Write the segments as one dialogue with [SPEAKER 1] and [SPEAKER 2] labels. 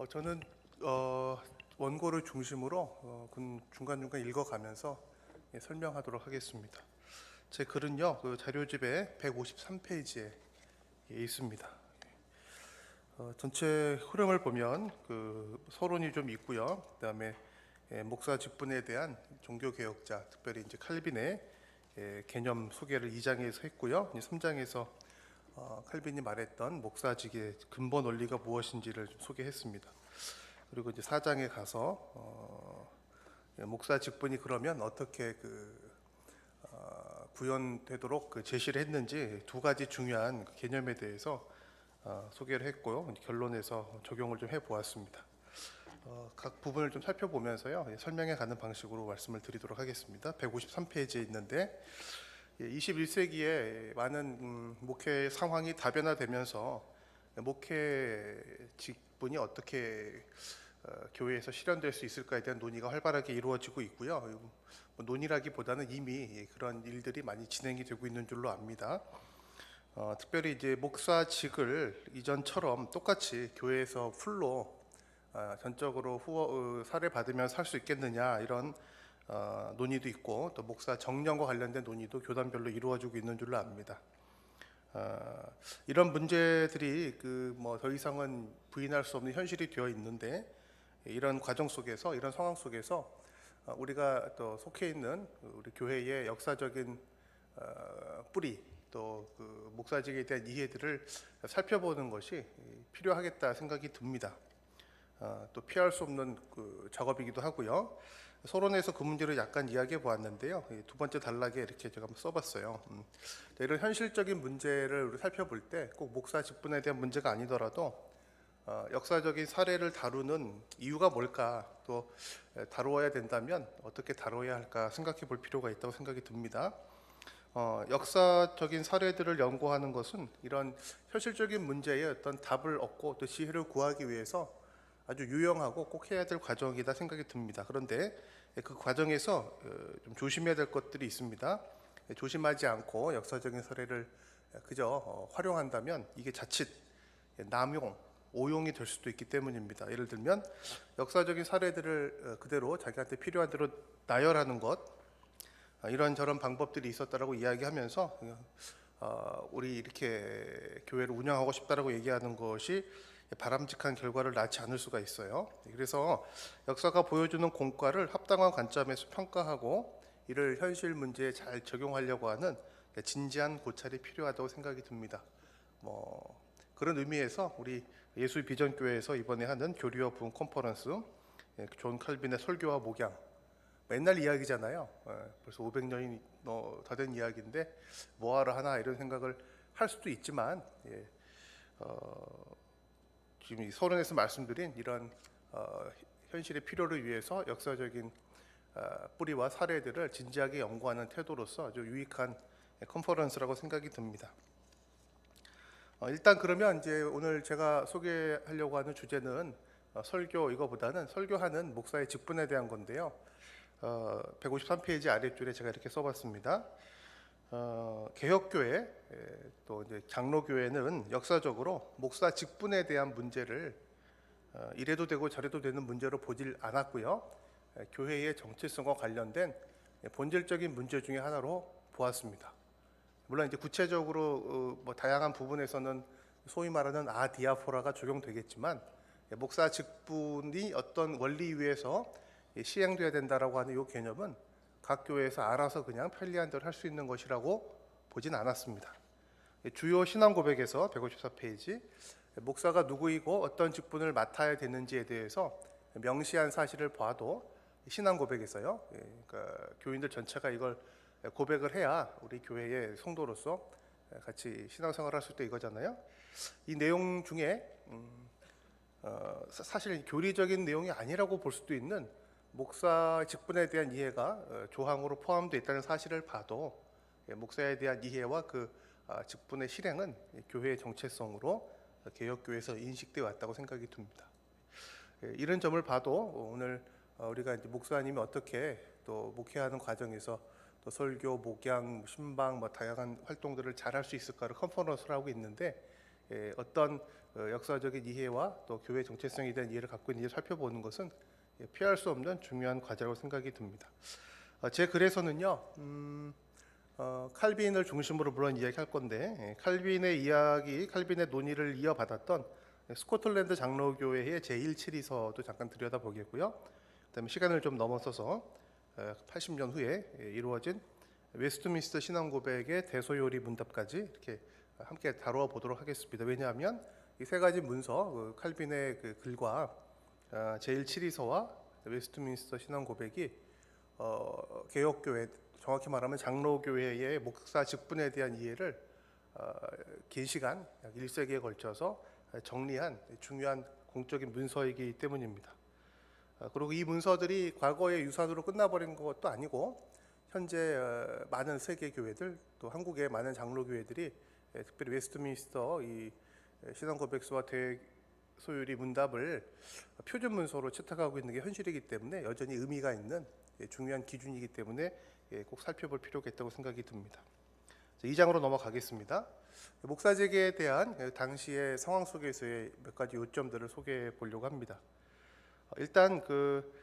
[SPEAKER 1] 저는 원고를 중심으로 중간중간 읽어가면서 설명하도록 하겠습니다. 제 글은요, 그 자료집에 153페이지에 있습니다. 전체 흐름을 보면 그 서론이 좀 있고요. 그다음에 목사 직분에 대한 종교 개혁자, 특별히 이제 칼빈의 개념 소개를 2장에서 했고요. 3장에서 칼빈이 말했던 목사직의 근본 원리가 무엇인지를 좀 소개했습니다. 그리고 이제 4장에 가서 목사 직분이 그러면 어떻게 구현되도록 제시를 했는지 두 가지 중요한 개념에 대해서 소개를 했고요. 결론에서 적용을 좀 해보았습니다. 각 부분을 좀 살펴보면서요, 설명해 가는 방식으로 말씀을 드리도록 하겠습니다. 153페이지에 있는데 21세기에 많은 목회 상황이 다변화되면서 목회 직분이 어떻게 교회에서 실현될 수 있을까에 대한 논의가 활발하게 이루어지고 있고요. 논의라기보다는 이미 그런 일들이 많이 진행이 되고 있는 줄로 압니다. 특별히 이제 목사직을 이전처럼 똑같이 교회에서 풀로 전적으로 사례 받으면 살 수 있겠느냐, 이런 논의도 있고, 또 목사 정년과 관련된 논의도 교단별로 이루어지고 있는 줄로 압니다. 이런 문제들이 더 이상은 부인할 수 없는 현실이 되어 있는데, 이런 과정 속에서, 이런 상황 속에서 우리가 또 속해 있는 우리 교회의 역사적인 뿌리, 또 그 목사직에 대한 이해들을 살펴보는 것이 필요하겠다 생각이 듭니다. 또 피할 수 없는 작업이기도 하고요. 서론에서 그 문제를 약간 이야기해 보았는데요. 두 번째 단락에 이렇게 제가 한번 써봤어요. 이런 현실적인 문제를 우리 살펴볼 때 꼭 목사 직분에 대한 문제가 아니더라도 역사적인 사례를 다루는 이유가 뭘까, 또 다루어야 된다면 어떻게 다뤄야 할까 생각해 볼 필요가 있다고 생각이 듭니다. 역사적인 사례들을 연구하는 것은 이런 현실적인 문제에 어떤 답을 얻고 또 지혜를 구하기 위해서 아주 유용하고 꼭 해야 될 과정이다 생각이 듭니다. 그런데 그 과정에서 좀 조심해야 될 것들이 있습니다. 조심하지 않고 역사적인 사례를 그저 활용한다면 이게 자칫 남용, 오용이 될 수도 있기 때문입니다. 예를 들면 역사적인 사례들을 그대로 자기한테 필요한 대로 나열하는 것, 이런저런 방법들이 있었다라고 이야기하면서 우리 이렇게 교회를 운영하고 싶다라고 얘기하는 것이 바람직한 결과를 낳지 않을 수가 있어요. 그래서 역사가 보여주는 공과를 합당한 관점에서 평가하고 이를 현실 문제에 잘 적용하려고 하는 진지한 고찰이 필요하다고 생각이 듭니다. 그런 의미에서 우리 예수 비전교회에서 이번에 하는 교리와 부흥 컨퍼런스, 존 칼빈의 설교와 목양, 맨날 이야기잖아요. 벌써 500년이 다 된 이야기인데 뭐하러 하나, 이런 생각을 할 수도 있지만, 지금 이 서론에서 말씀드린 이런 현실의 필요를 위해서 역사적인 뿌리와 사례들을 진지하게 연구하는 태도로서 아주 유익한 컨퍼런스라고 생각이 듭니다. 일단 그러면 이제 오늘 제가 소개하려고 하는 주제는 설교, 이거보다는 설교하는 목사의 직분에 대한 건데요. 153페이지 아랫줄에 제가 이렇게 써봤습니다. 개혁교회, 또 이제 장로교회는 역사적으로 목사 직분에 대한 문제를 이래도 되고 저래도 되는 문제로 보질 않았고요. 교회의 정체성과 관련된 본질적인 문제 중에 하나로 보았습니다. 물론 이제 구체적으로 다양한 부분에서는 소위 말하는 아디아포라가 적용되겠지만, 목사 직분이 어떤 원리 위에서 시행돼야 된다라고 하는 이 개념은 각 교회에서 알아서 그냥 편리한 대로 할 수 있는 것이라고 보진 않았습니다. 주요 신앙 고백에서 154페이지, 목사가 누구이고 어떤 직분을 맡아야 되는지에 대해서 명시한 사실을 봐도 신앙 고백에서요, 그러니까 교인들 전체가 이걸 고백을 해야 우리 교회의 성도로서 같이 신앙생활을 할 수 있다, 이거잖아요. 이 내용 중에 사실 교리적인 내용이 아니라고 볼 수도 있는 목사 직분에 대한 이해가 조항으로 포함되어 있다는 사실을 봐도 목사에 대한 이해와 그 직분의 실행은 교회의 정체성으로 개혁교회에서 인식되어 왔다고 생각이 듭니다. 이런 점을 봐도 오늘 우리가 이제 목사님이 어떻게 또 목회하는 과정에서 또 설교, 목양, 신방, 다양한 활동들을 잘 할 수 있을까를 컨퍼런스를 하고 있는데, 어떤 역사적인 이해와 또 교회 정체성에 대한 이해를 갖고 있는지 살펴보는 것은 피할 수 없는 중요한 과제라고 생각이 듭니다. 제 글에서는요, 칼빈을 중심으로 물론 이야기할 건데, 칼빈의 이야기, 칼빈의 논의를 이어받았던 스코틀랜드 장로교회의 제1치리서도 잠깐 들여다보겠고요. 그다음에 시간을 좀 넘어서서 80년 후에 이루어진 웨스트민스터 신앙고백의 대소요리 문답까지 이렇게 함께 다루어 보도록 하겠습니다. 왜냐하면 이 세 가지 문서, 칼빈의 그 글과 제1치리서와 웨스트민스터 신앙고백이 개혁교회, 정확히 말하면 장로교회의 목사 직분에 대한 이해를 긴 시간, 약 1세기에 걸쳐서 정리한 중요한 공적인 문서이기 때문입니다. 그리고 이 문서들이 과거의 유산으로 끝나버린 것도 아니고 현재 많은 세계 교회들, 또 한국의 많은 장로교회들이 특별히 웨스트민스터 이 신앙고백서와 대소요리 문답을 표준 문서로 채택하고 있는 게 현실이기 때문에 여전히 의미가 있는 중요한 기준이기 때문에 꼭 살펴볼 필요가 있다고 생각이 듭니다. 2장으로 넘어가겠습니다. 목사직에 대한 당시의 상황 속에서의 몇 가지 요점들을 소개해 보려고 합니다. 일단 그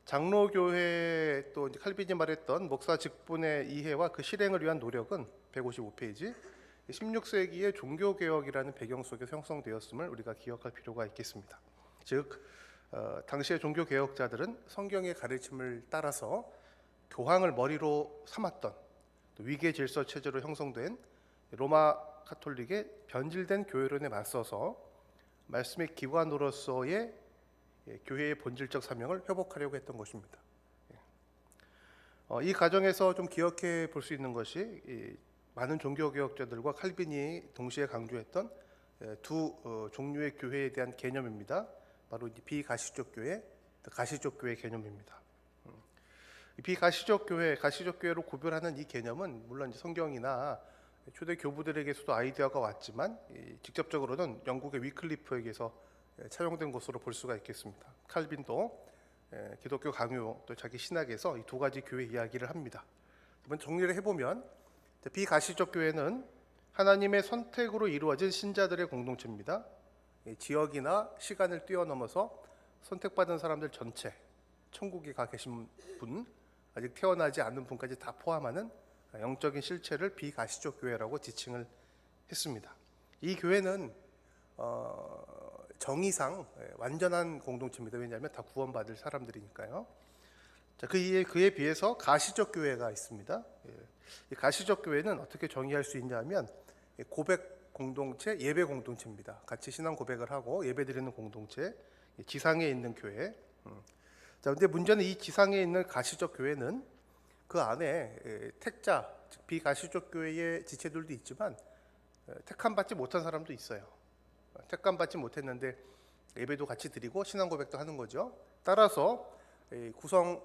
[SPEAKER 1] 장로교회 또 칼빈이 말했던 목사 직분의 이해와 그 실행을 위한 노력은 155페이지 16세기의 종교개혁이라는 배경 속에서 형성되었음을 우리가 기억할 필요가 있겠습니다. 즉 당시의 종교개혁자들은 성경의 가르침을 따라서 교황을 머리로 삼았던 또 위계 질서 체제로 형성된 로마 카톨릭의 변질된 교회론에 맞서서 말씀의 기관으로서의 교회의 본질적 사명을 회복하려고 했던 것입니다. 이 과정에서 좀 기억해 볼 수 있는 것이 많은 종교개혁자들과 칼빈이 동시에 강조했던 두 종류의 교회에 대한 개념입니다. 바로 비가시적 교회, 가시적 교회 개념입니다. 비가시적 교회, 가시적 교회로 구별하는 이 개념은 물론 성경이나 초대 교부들에게서도 아이디어가 왔지만 직접적으로는 영국의 위클리프에게서 차용된 것으로 볼 수가 있겠습니다. 칼빈도 기독교 강요 또 자기 신학에서 이 두 가지 교회 이야기를 합니다. 한번 정리를 해보면 비가시적 교회는 하나님의 선택으로 이루어진 신자들의 공동체입니다. 지역이나 시간을 뛰어넘어서 선택받은 사람들 전체, 천국에 가 계신 분, 아직 태어나지 않은 분까지 다 포함하는 영적인 실체를 비가시적 교회라고 지칭을 했습니다. 이 교회는 정의상 완전한 공동체입니다. 왜냐하면 다 구원받을 사람들이니까요. 자, 그에 비해서 가시적 교회가 있습니다. 이 가시적 교회는 어떻게 정의할 수 있냐면 고백 공동체, 예배 공동체입니다. 같이 신앙 고백을 하고 예배드리는 공동체, 지상에 있는 교회. 자, 근데 문제는 이 지상에 있는 가시적 교회는 그 안에 택자, 즉 비가시적 교회의 지체들도 있지만 택함 받지 못한 사람도 있어요. 택감 받지 못했는데 예배도 같이 드리고 신앙 고백도 하는 거죠. 따라서 구성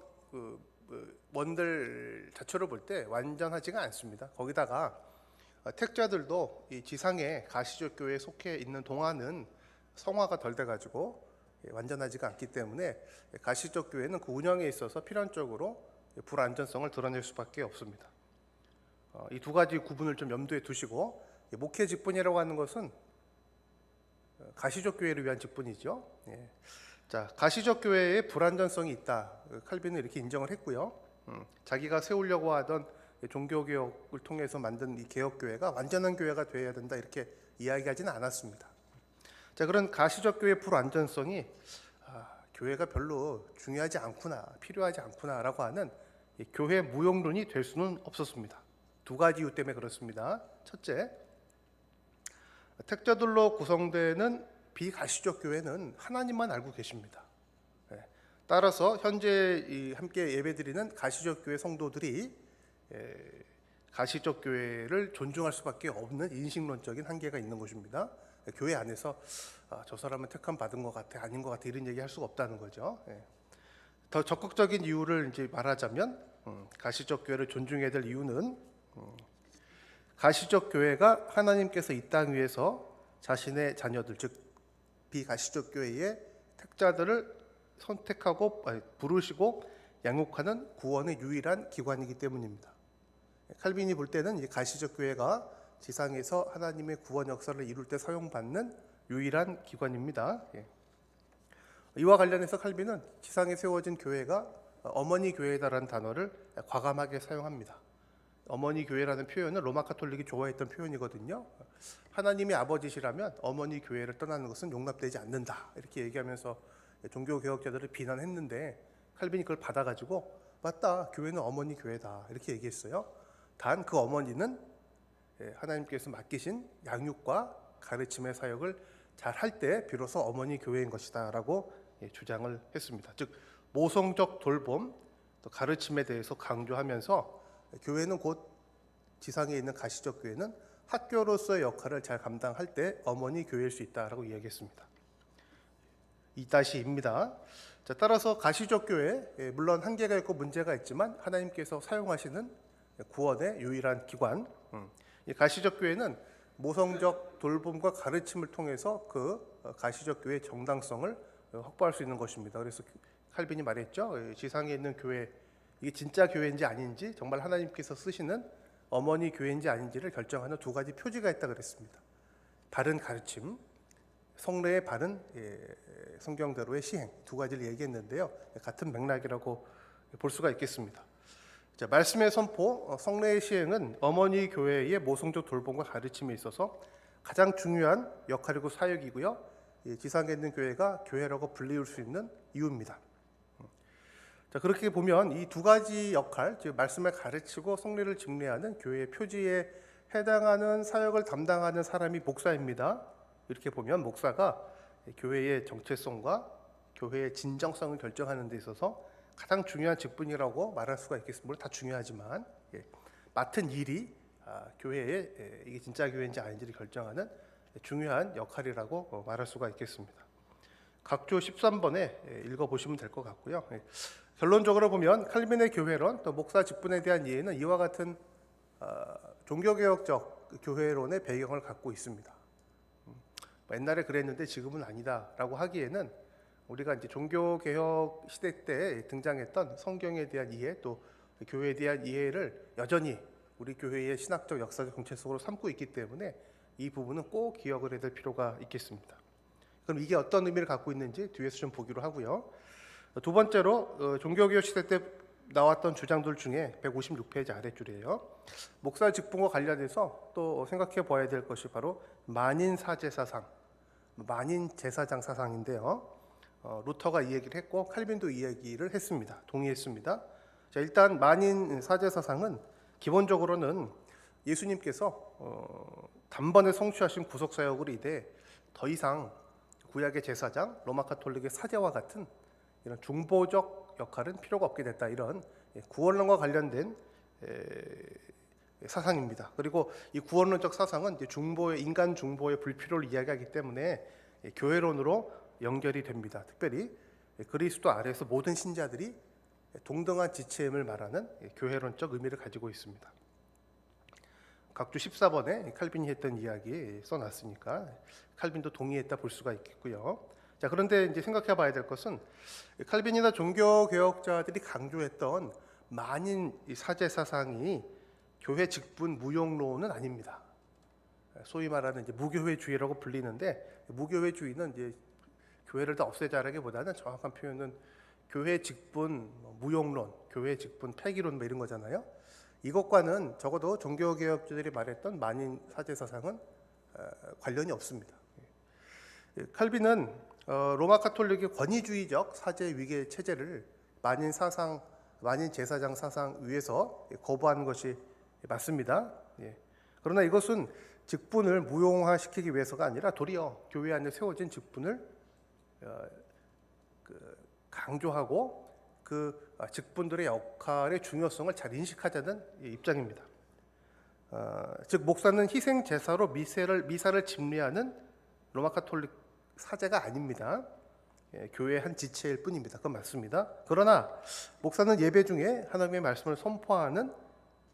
[SPEAKER 1] 원들 자체로 볼 때 완전하지가 않습니다. 거기다가 택자들도 이 지상의 가시적 교회에 속해 있는 동안은 성화가 덜 돼가지고 완전하지가 않기 때문에 가시적 교회는 그 운영에 있어서 필연적으로 불안전성을 드러낼 수밖에 없습니다. 이 두 가지 구분을 좀 염두에 두시고 목회 직분이라고 하는 것은 가시적 교회를 위한 직분이죠. 자, 가시적 교회에 불안전성이 있다. 칼빈은 이렇게 인정을 했고요. 자기가 세우려고 하던 종교개혁을 통해서 만든 이 개혁교회가 완전한 교회가 되어야 된다 이렇게 이야기하지는 않았습니다. 자, 그런 가시적 교회의 불안전성이 교회가 별로 중요하지 않구나, 필요하지 않구나라고 하는 교회 무용론이 될 수는 없었습니다. 두 가지 이유 때문에 그렇습니다. 첫째, 택자들로 구성되는 비가시적 교회는 하나님만 알고 계십니다. 따라서 현재 함께 예배드리는 가시적 교회 성도들이 가시적 교회를 존중할 수밖에 없는 인식론적인 한계가 있는 것입니다. 교회 안에서 저 사람은 택함 받은 것 같아, 아닌 것 같아 이런 얘기할 수가 없다는 거죠. 더 적극적인 이유를 이제 말하자면 가시적 교회를 존중해야 될 이유는 가시적 교회가 하나님께서 이 땅 위에서 자신의 자녀들, 즉 비가시적 교회의 택자들을 선택하고 부르시고 양육하는 구원의 유일한 기관이기 때문입니다. 칼빈이 볼 때는 이 가시적 교회가 지상에서 하나님의 구원 역사를 이룰 때 사용받는 유일한 기관입니다. 이와 관련해서 칼빈은 지상에 세워진 교회가 어머니 교회다라는 단어를 과감하게 사용합니다. 어머니 교회라는 표현은 로마 카톨릭이 좋아했던 표현이거든요. 하나님이 아버지시라면 어머니 교회를 떠나는 것은 용납되지 않는다, 이렇게 얘기하면서 종교 개혁자들을 비난했는데 칼빈이 그걸 받아가지고 맞다, 교회는 어머니 교회다, 이렇게 얘기했어요. 단 그 어머니는 하나님께서 맡기신 양육과 가르침의 사역을 잘 할 때 비로소 어머니 교회인 것이다 라고 주장을 했습니다. 즉 모성적 돌봄, 또 가르침에 대해서 강조하면서 교회는 곧 지상에 있는 가시적 교회는 학교로서의 역할을 잘 감당할 때 어머니 교회일 수 있다라고 이야기했습니다. 2-2입니다. 자, 따라서 가시적 교회, 물론 한계가 있고 문제가 있지만 하나님께서 사용하시는 구원의 유일한 기관, 이 가시적 교회는 모성적 돌봄과 가르침을 통해서 그 가시적 교회의 정당성을 확보할 수 있는 것입니다. 그래서 칼빈이 말했죠. 지상에 있는 교회, 이게 진짜 교회인지 아닌지, 정말 하나님께서 쓰시는 어머니 교회인지 아닌지를 결정하는 두 가지 표지가 있다 그랬습니다. 바른 가르침, 성례의 바른 성경대로의 시행, 두 가지를 얘기했는데요. 같은 맥락이라고 볼 수가 있겠습니다. 자, 말씀의 선포, 성례의 시행은 어머니 교회의 모성적 돌봄과 가르침에 있어서 가장 중요한 역할이고 사역이고요. 지상에 있는 교회가 교회라고 불리울 수 있는 이유입니다. 자, 그렇게 보면 이 두 가지 역할, 즉 말씀을 가르치고 성례를 집례하는 교회의 표지에 해당하는 사역을 담당하는 사람이 목사입니다. 이렇게 보면 목사가 교회의 정체성과 교회의 진정성을 결정하는 데 있어서 가장 중요한 직분이라고 말할 수가 있겠습니다. 물론 다 중요하지만 맡은 일이 교회의 이게 진짜 교회인지 아닌지를 결정하는 중요한 역할이라고 말할 수가 있겠습니다. 각조 13번에 읽어보시면 될 것 같고요. 결론적으로 보면 칼빈의 교회론, 또 목사 직분에 대한 이해는 이와 같은 종교개혁적 교회론의 배경을 갖고 있습니다. 옛날에 그랬는데 지금은 아니다라고 하기에는 우리가 이제 종교개혁 시대 때 등장했던 성경에 대한 이해, 또 교회에 대한 이해를 여전히 우리 교회의 신학적 역사적 정체성으로 삼고 있기 때문에 이 부분은 꼭 기억을 해야 될 필요가 있겠습니다. 그럼 이게 어떤 의미를 갖고 있는지 뒤에서 좀 보기로 하고요. 두 번째로 종교개혁 시대 때 나왔던 주장들 중에 156페이지 아랫줄이에요. 목사 직분과 관련해서 또 생각해 봐야 될 것이 바로 만인사제 사상, 만인제사장 사상인데요. 루터가 이 얘기를 했고 칼빈도 이 얘기를 했습니다. 동의했습니다. 자, 일단 만인사제 사상은 기본적으로는 예수님께서 단번에 성취하신 구속사역으로 인해 더 이상 구약의 제사장, 로마 카톨릭의 사제와 같은 이런 중보적 역할은 필요가 없게 됐다, 이런 구원론과 관련된 사상입니다. 그리고 이 구원론적 사상은 이제 인간 중보의 불필요를 이야기하기 때문에 교회론으로 연결이 됩니다. 특별히 그리스도 아래에서 모든 신자들이 동등한 지체임을 말하는 교회론적 의미를 가지고 있습니다. 각주 14번에 칼빈이 했던 이야기 써놨으니까 칼빈도 동의했다 볼 수가 있겠고요. 자, 그런데 이제 생각해 봐야 될 것은 칼빈이나 종교 개혁자들이 강조했던 만인 사제 사상이 교회 직분 무용론은 아닙니다. 소위 말하는 이제 무교회주의라고 불리는데, 무교회주의는 이제 교회를 다 없애자라기보다는 정확한 표현은 교회 직분 무용론, 교회 직분 폐기론 뭐 이런 거잖아요. 이것과는 적어도 종교 개혁자들이 말했던 만인 사제 사상은 관련이 없습니다. 칼빈은 로마 카톨릭의 권위주의적 사제 위계 체제를 만인 제사장 사상 위에서 거부하는 것이 맞습니다. 그러나 이것은 직분을 무용화시키기 위해서가 아니라 도리어 교회 안에 세워진 직분을 강조하고 그 직분들의 역할의 중요성을 잘 인식하자는 입장입니다. 즉 목사는 희생 제사로 미사를 집례하는 로마 카톨릭 사제가 아닙니다. 교회의 한 지체일 뿐입니다. 그건 맞습니다. 그러나 목사는 예배 중에 하나님의 말씀을 선포하는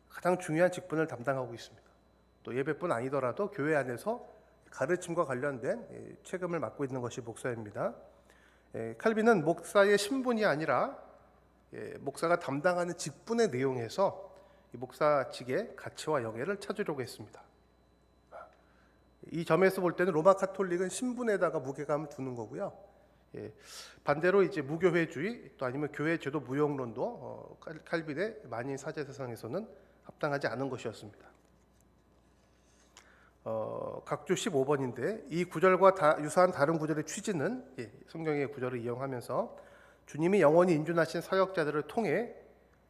[SPEAKER 1] 가장 중요한 직분을 담당하고 있습니다. 또 예배뿐 아니더라도 교회 안에서 가르침과 관련된 책임을 맡고 있는 것이 목사입니다. 칼빈은 목사의 신분이 아니라 목사가 담당하는 직분의 내용에서 이 목사직의 가치와 영예를 찾으려고 했습니다. 이 점에서 볼 때는 로마 카톨릭은 신분에다가 무게감을 두는 거고요. 반대로 이제 무교회주의 또 아니면 교회 제도 무용론도 칼빈의 만인 사제 사상에서는 합당하지 않은 것이었습니다. 각주 15번인데 이 구절과 유사한 다른 구절의 취지는 성경의 구절을 이용하면서 주님이 영원히 인준하신 사역자들을 통해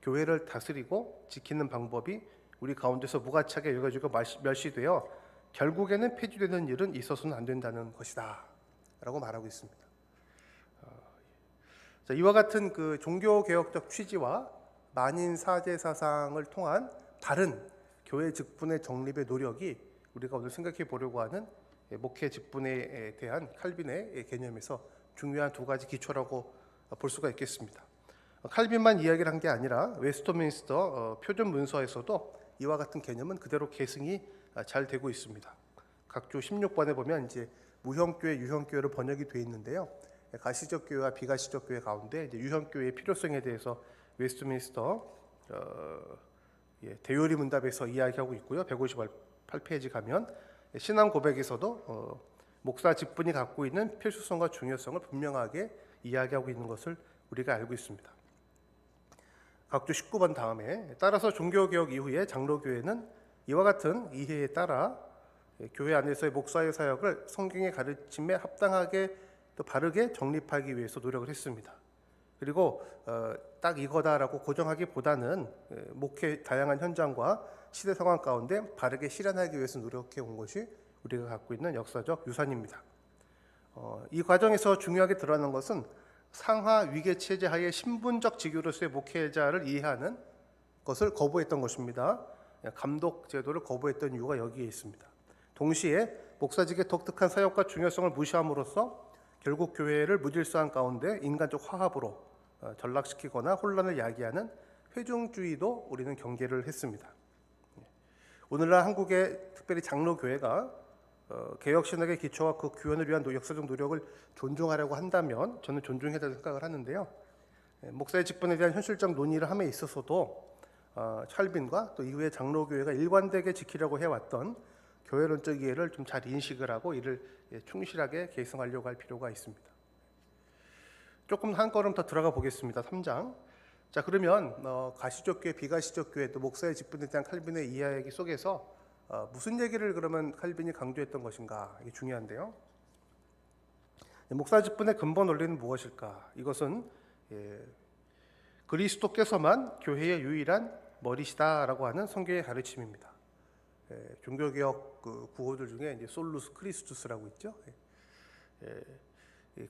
[SPEAKER 1] 교회를 다스리고 지키는 방법이 우리 가운데서 무가치하게 여겨지고 멸시되어 결국에는 폐지되는 일은 있어서는 안 된다는 것이다 라고 말하고 있습니다. 이와 같은 그 종교개혁적 취지와 만인 사제 사상을 통한 다른 교회 직분의 정립의 노력이 우리가 오늘 생각해 보려고 하는 목회 직분에 대한 칼빈의 개념에서 중요한 두 가지 기초라고 볼 수가 있겠습니다. 칼빈만 이야기를 한 게 아니라 웨스트민스터 표준 문서에서도 이와 같은 개념은 그대로 계승이 잘 되고 있습니다. 각주 16번에 보면 이제 무형교회, 유형교회로 번역이 되어 있는데요. 가시적 교회와 비가시적 교회 가운데 이제 유형교회의 필요성에 대해서 웨스트민스터 대요리 문답에서 이야기하고 있고요. 158페이지 가면 신앙 고백에서도 목사 직분이 갖고 있는 필수성과 중요성을 분명하게 이야기하고 있는 것을 우리가 알고 있습니다. 각주 19번 다음에 따라서 종교개혁 이후에 장로교회는 이와 같은 이해에 따라 교회 안에서의 목사의 사역을 성경의 가르침에 합당하게 또 바르게 정립하기 위해서 노력을 했습니다. 그리고 딱 이거다라고 고정하기보다는 목회 다양한 현장과 시대 상황 가운데 바르게 실현하기 위해서 노력해 온 것이 우리가 갖고 있는 역사적 유산입니다. 이 과정에서 중요하게 드러나는 것은 상하 위계 체제 하에 신분적 직위로서의 목회자를 이해하는 것을 거부했던 것입니다. 감독 제도를 거부했던 이유가 여기에 있습니다. 동시에 목사직의 독특한 사역과 중요성을 무시함으로써 결국 교회를 무질서한 가운데 인간적 화합으로 전락시키거나 혼란을 야기하는 회중주의도 우리는 경계를 했습니다. 오늘날 한국의 특별히 장로교회가 개혁신학의 기초와 그 구현을 위한 역사적 노력을 존중하려고 한다면 저는 존중해야 된다고 생각을 하는데요. 목사의 직분에 대한 현실적 논의를 함에 있어서도 찰빈과 또 이후에 장로교회가 일관되게 지키려고 해왔던 교회론적 이해를 좀 잘 인식을 하고 이를 충실하게 계승하려고 할 필요가 있습니다. 조금 한 걸음 더 들어가 보겠습니다. 3장. 자, 그러면 가시적 교회, 비가시적 교회 또 목사의 직분에 대한 칼빈의 이야기 속에서 무슨 얘기를 그러면 칼빈이 강조했던 것인가? 이게 중요한데요. 목사 직분의 근본 원리는 무엇일까? 이것은 그리스도께서만 교회의 유일한 머리시다라고 하는 성경의 가르침입니다. 종교개혁 구호들 중에 이제 솔루스 크리스투스라고 있죠.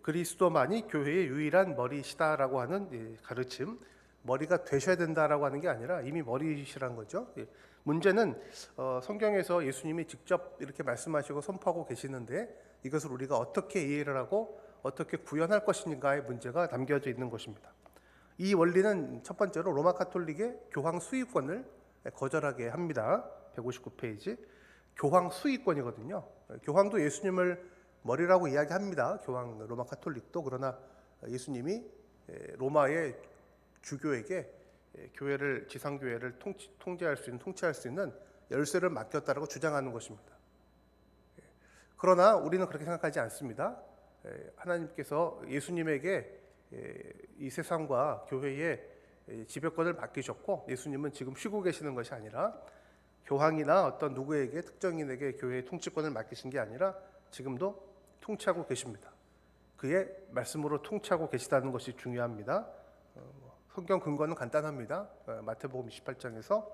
[SPEAKER 1] 그리스도만이 교회의 유일한 머리시다라고 하는 가르침, 머리가 되셔야 된다라고 하는 게 아니라 이미 머리시란 거죠. 문제는 성경에서 예수님이 직접 이렇게 말씀하시고 선포하고 계시는데 이것을 우리가 어떻게 이해를 하고 어떻게 구현할 것인가의 문제가 담겨져 있는 것입니다. 이 원리는 첫 번째로 로마 카톨릭의 교황 수의권을 거절하게 합니다. 159페이지. 교황 수의권이거든요. 교황도 예수님을 머리라고 이야기합니다. 교황 로마 카톨릭도. 그러나 예수님이 로마의 주교에게 교회를 지상교회를 통치할 수 있는 열쇠를 맡겼다라고 주장하는 것입니다. 그러나 우리는 그렇게 생각하지 않습니다. 하나님께서 예수님에게 이 세상과 교회의 지배권을 맡기셨고 예수님은 지금 쉬고 계시는 것이 아니라 교황이나 어떤 누구에게 특정인에게 교회의 통치권을 맡기신 게 아니라 지금도 통치하고 계십니다. 그의 말씀으로 통치하고 계시다는 것이 중요합니다. 성경 근거는 간단합니다. 마태복음 28장에서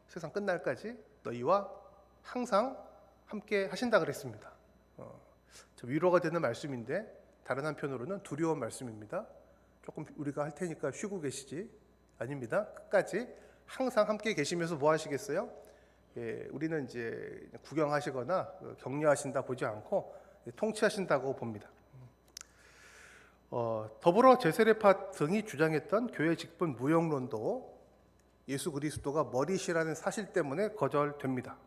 [SPEAKER 1] 세상 끝날까지 너희와 항상 함께 하신다 그랬습니다. 위로가 되는 말씀인데 다른 한편으로는 두려운 말씀입니다. 조금 우리가 할 테니까 쉬고 계시지. 아닙니다. 끝까지 항상 함께 계시면서 뭐 하시겠어요? 우리는 이제 구경하시거나 격려하신다 보지 않고 통치하신다고 봅니다. 더불어 제세례파 등이 주장했던 교회 직분 무형론도 예수 그리스도가 머리시라는 사실 때문에 거절됩니다.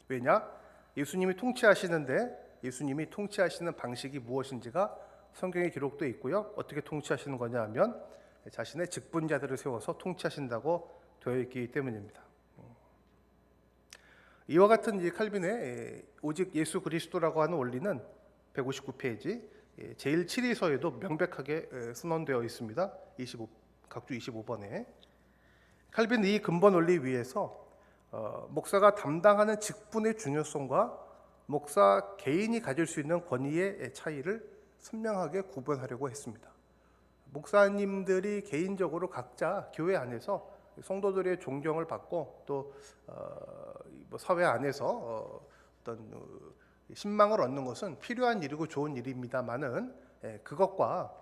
[SPEAKER 1] 왜냐? 예수님이 통치하시는데 예수님이 통치하시는 방식이 무엇인지가 성경에 기록되어 있고요. 어떻게 통치하시는 거냐 하면 자신의 직분자들을 세워서 통치하신다고 되어 있기 때문입니다. 이와 같은 이 칼빈의 오직 예수 그리스도라고 하는 원리는 159페이지 제1 7위서에도 명백하게 선언되어 있습니다. 각주 25번에 칼빈은 이 근본 원리 위에서 목사가 담당하는 직분의 중요성과 목사 개인이 가질 수 있는 권위의 차이를 선명하게 구분하려고 했습니다. 목사님들이 개인적으로 각자 교회 안에서 성도들의 존경을 받고 또 사회 안에서 어떤 신망을 얻는 것은 필요한 일이고 좋은 일입니다만은 그것과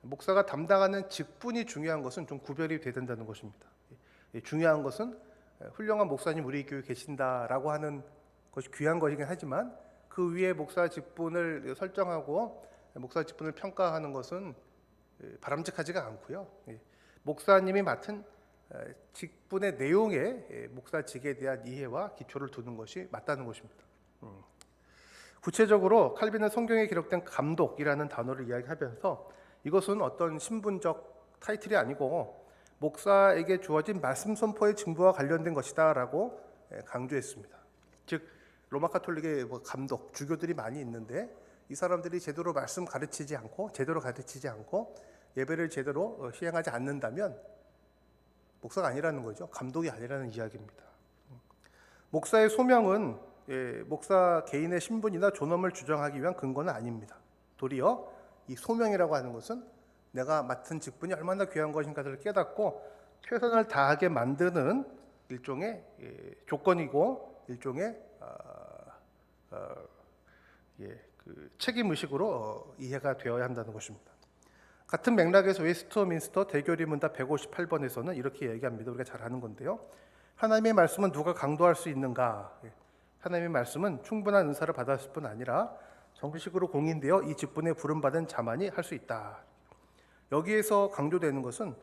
[SPEAKER 1] 목사가 담당하는 직분이 중요한 것은 좀 구별이 돼야 된다는 것입니다. 중요한 것은 훌륭한 목사님 우리 교회에 계신다라고 하는 것이 귀한 것이긴 하지만 그 위에 목사 직분을 설정하고 목사 직분을 평가하는 것은 바람직하지가 않고요. 목사님이 맡은 직분의 내용에 목사직에 대한 이해와 기초를 두는 것이 맞다는 것입니다. 구체적으로 칼빈은 성경에 기록된 감독이라는 단어를 이야기하면서 이것은 어떤 신분적 타이틀이 아니고 목사에게 주어진 말씀 선포의 직무와 관련된 것이다라고 강조했습니다. 즉 로마 카톨릭의 감독, 주교들이 많이 있는데 이 사람들이 제대로 말씀 가르치지 않고 예배를 제대로 시행하지 않는다면 목사가 아니라는 거죠. 감독이 아니라는 이야기입니다. 목사의 소명은 목사 개인의 신분이나 존엄을 주장하기 위한 근거는 아닙니다. 도리어 이 소명이라고 하는 것은 내가 맡은 직분이 얼마나 귀한 것인가를 깨닫고 최선을 다하게 만드는 일종의 조건이고 일종의 책임의식으로 이해가 되어야 한다는 것입니다. 같은 맥락에서 웨스트민스터 대교리 문답 158번에서는 이렇게 얘기합니다. 우리가 잘 아는 건데요. 하나님의 말씀은 누가 강도할 수 있는가? 하나님의 말씀은 충분한 은사를 받았을 뿐 아니라 정식으로 공인되어 이 직분에 부름받은 자만이 할 수 있다. 여기에서 강조되는 것은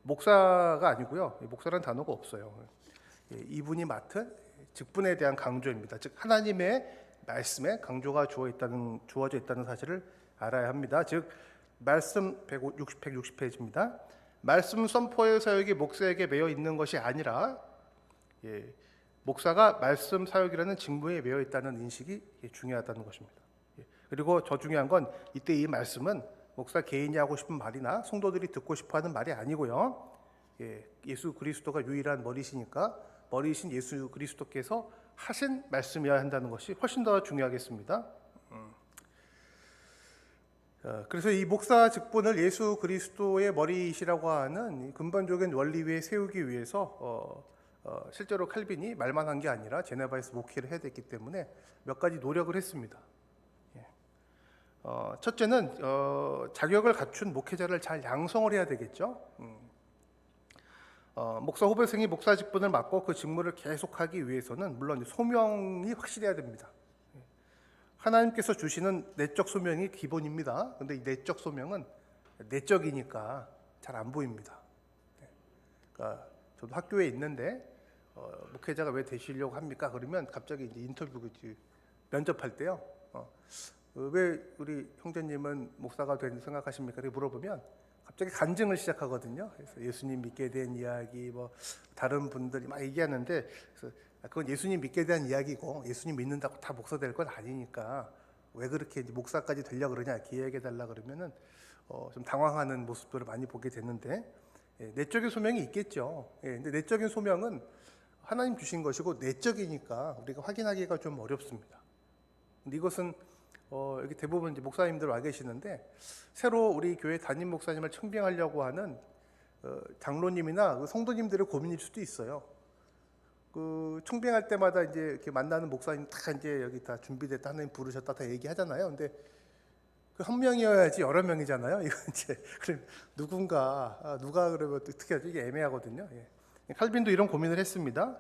[SPEAKER 1] 목사가 아니고요. 목사라는 단어가 없어요. 이분이 맡은 직분에 대한 강조입니다. 즉 하나님의 말씀에 강조가 주어져 있다는 사실을 알아야 합니다. 즉 말씀 160페이지입니다. 말씀 선포의 사역이 목사에게 매여 있는 것이 아니라 목사가 말씀 사역이라는 직무에 매여 있다는 인식이 중요하다는 것입니다. 그리고 더 중요한 건 이때 이 말씀은 목사 개인이 하고 싶은 말이나 성도들이 듣고 싶어하는 말이 아니고요. 예수 그리스도가 유일한 머리시니까 머리이신 예수 그리스도께서 하신 말씀이어야 한다는 것이 훨씬 더 중요하겠습니다. 그래서 이 목사 직분을 예수 그리스도의 머리이시라고 하는 근본적인 원리 위에 세우기 위해서 실제로 칼빈이 말만 한 게 아니라 제네바에서 목회를 해야 됐기 때문에 몇 가지 노력을 했습니다. 첫째는 자격을 갖춘 목회자를 잘 양성을 해야 되겠죠. 목사 후배생이 목사 직분을 맡고 그 직무를 계속하기 위해서는 물론 소명이 확실해야 됩니다. 하나님께서 주시는 내적 소명이 기본입니다. 근데 이 내적 소명은 내적이니까 잘 안 보입니다. 그러니까 저도 학교에 있는데 목회자가 왜 되시려고 합니까? 그러면 갑자기 이제 인터뷰 면접할 때요. 왜 우리 형제님은 목사가 된 생각하십니까? 이렇게 물어보면 갑자기 간증을 시작하거든요. 그래서 예수님 믿게 된 이야기, 다른 분들이 막 얘기하는데, 그래서 그건 예수님 믿게 대한 이야기고 예수님 믿는다고 다 목사 될 건 아니니까 왜 그렇게 목사까지 되려 그러냐 이렇게 이야기해 달라 그러면은 좀 당황하는 모습들을 많이 보게 되는데 내적인 소명이 있겠죠. 근데 내적인 소명은 하나님 주신 것이고 내적이니까 우리가 확인하기가 좀 어렵습니다. 근데 이것은 여기 대부분 이제 목사님들 와 계시는데 새로 우리 교회 담임 목사님을 청빙하려고 하는 장로님이나 그 성도님들의 고민일 수도 있어요. 그 청빙할 때마다 이제 이렇게 만나는 목사님 다 이제 여기 다 준비됐다 하나님 부르셨다 다 얘기하잖아요. 근데 그 한 명이어야지 여러 명이잖아요. 이거 이제 그럼 누가 그러면 어떻게 하죠? 이게 애매하거든요. 칼빈도 이런 고민을 했습니다.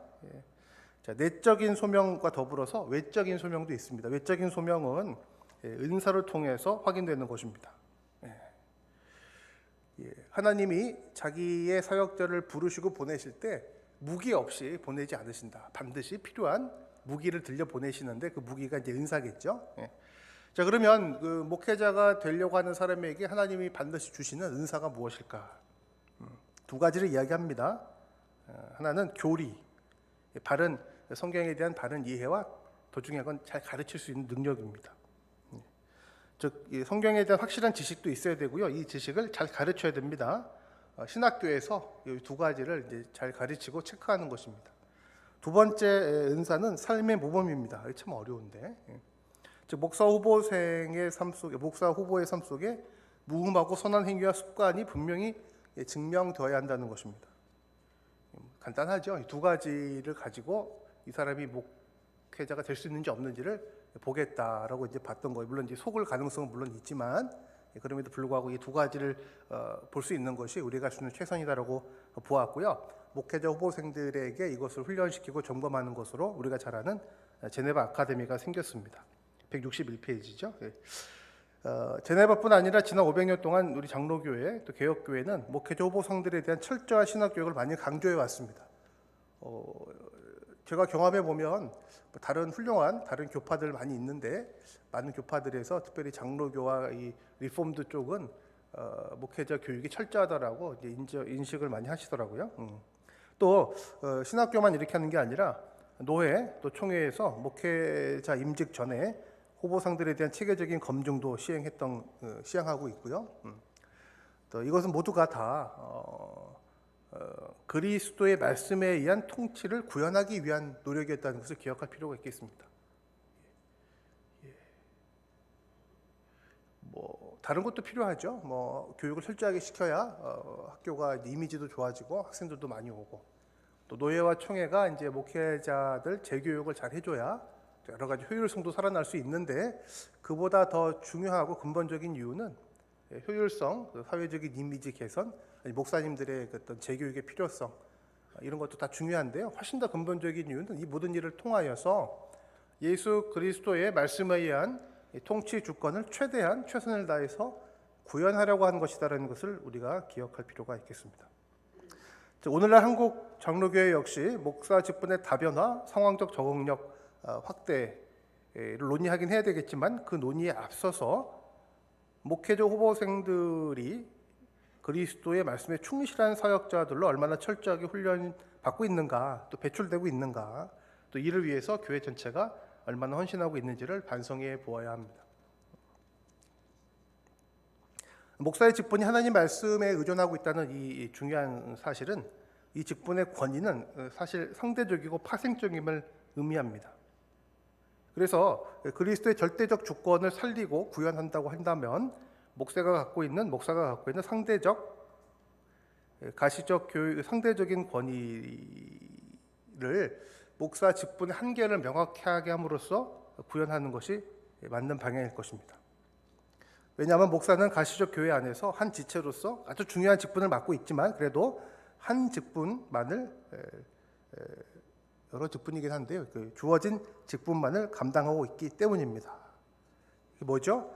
[SPEAKER 1] 자, 내적인 소명과 더불어서 외적인 소명도 있습니다. 외적인 소명은 은사를 통해서 확인되는 것입니다. 하나님이 자기의 사역자를 부르시고 보내실 때 무기 없이 보내지 않으신다. 반드시 필요한 무기를 들려 보내시는데 그 무기가 이제 은사겠죠. 자, 그러면 그 목회자가 되려고 하는 사람에게 하나님이 반드시 주시는 은사가 무엇일까? 두 가지를 이야기합니다. 하나는 교리, 바른 성경에 대한 바른 이해와 더 중요한 건 잘 가르칠 수 있는 능력입니다. 즉, 이 성경에 대한 확실한 지식도 있어야 되고요. 이 지식을 잘 가르쳐야 됩니다. 신학교에서 이 두 가지를 이제 잘 가르치고 체크하는 것입니다. 두 번째 은사는 삶의 모범입니다. 참 어려운데, 즉 목사 후보의 삶 속에 무음하고 선한 행위와 습관이 분명히 증명되어야 한다는 것입니다. 간단하죠. 이 두 가지를 가지고 이 사람이 목회자가 될 수 있는지 없는지를 보겠다라고 이제 봤던 거예요. 물론 이제 속을 가능성은 물론 있지만, 그럼에도 불구하고 이 두 가지를 볼 수 있는 것이 우리가 할 수 있는 최선이다라고 보았고요. 목회자 후보생들에게 이것을 훈련시키고 점검하는 것으로 우리가 잘 아는 제네바 아카데미가 생겼습니다. 161페이지죠. 제네바뿐 아니라 지난 500년 동안 우리 장로교회 또 개혁교회는 목회자 후보생들에 대한 철저한 신학교육을 많이 강조해 왔습니다. 제가 경험해 보면 다른 훌륭한 다른 교파들 많이 있는데, 많은 교파들에서 특별히 장로교와 이 리폼드 쪽은 목회자 교육이 철저하다라고 이제 인식을 많이 하시더라고요. 또 신학교만 이렇게 하는 게 아니라 노회 또 총회에서 목회자 임직 전에 후보상들에 대한 체계적인 검증도 시행하고 있고요. 또 이것은 모두가 다 그리스도의 말씀에 의한 통치를 구현하기 위한 노력이었다는 것을 기억할 필요가 있겠습니다. 다른 것도 필요하죠. 교육을 철저하게 시켜야 학교가 이미지도 좋아지고 학생들도 많이 오고, 또 노예와 총회가 이제 목회자들 재교육을 잘 해줘야 여러 가지 효율성도 살아날 수 있는데, 그보다 더 중요하고 근본적인 이유는 효율성, 사회적인 이미지 개선, 목사님들의 어떤 재교육의 필요성, 이런 것도 다 중요한데요. 훨씬 더 근본적인 이유는 이 모든 일을 통하여서 예수 그리스도의 말씀에 의한 통치 주권을 최선을 다해서 구현하려고 하는 것이다라는 것을 우리가 기억할 필요가 있겠습니다. 오늘날 한국 장로교회 역시 목사 직분의 다변화, 상황적 적응력 확대를 논의하긴 해야 되겠지만, 그 논의에 앞서서 목회자 후보생들이 그리스도의 말씀에 충실한 사역자들로 얼마나 철저하게 훈련받고 있는가, 또 배출되고 있는가, 또 이를 위해서 교회 전체가 얼마나 헌신하고 있는지를 반성해 보아야 합니다. 목사의 직분이 하나님 말씀에 의존하고 있다는 이 중요한 사실은, 이 직분의 권위는 사실 상대적이고 파생적임을 의미합니다. 그래서 그리스도의 절대적 주권을 살리고 구현한다고 한다면, 목사가 갖고 있는 상대적 가시적 교육, 상대적인 권위를 목사 직분의 한계를 명확하게 함으로써 구현하는 것이 맞는 방향일 것입니다. 왜냐하면 목사는 가시적 교회 안에서 한 지체로서 아주 중요한 직분을 맡고 있지만, 그래도 한 직분만을, 여러 직분이긴 한데요, 주어진 직분만을 감당하고 있기 때문입니다. 이게 뭐죠?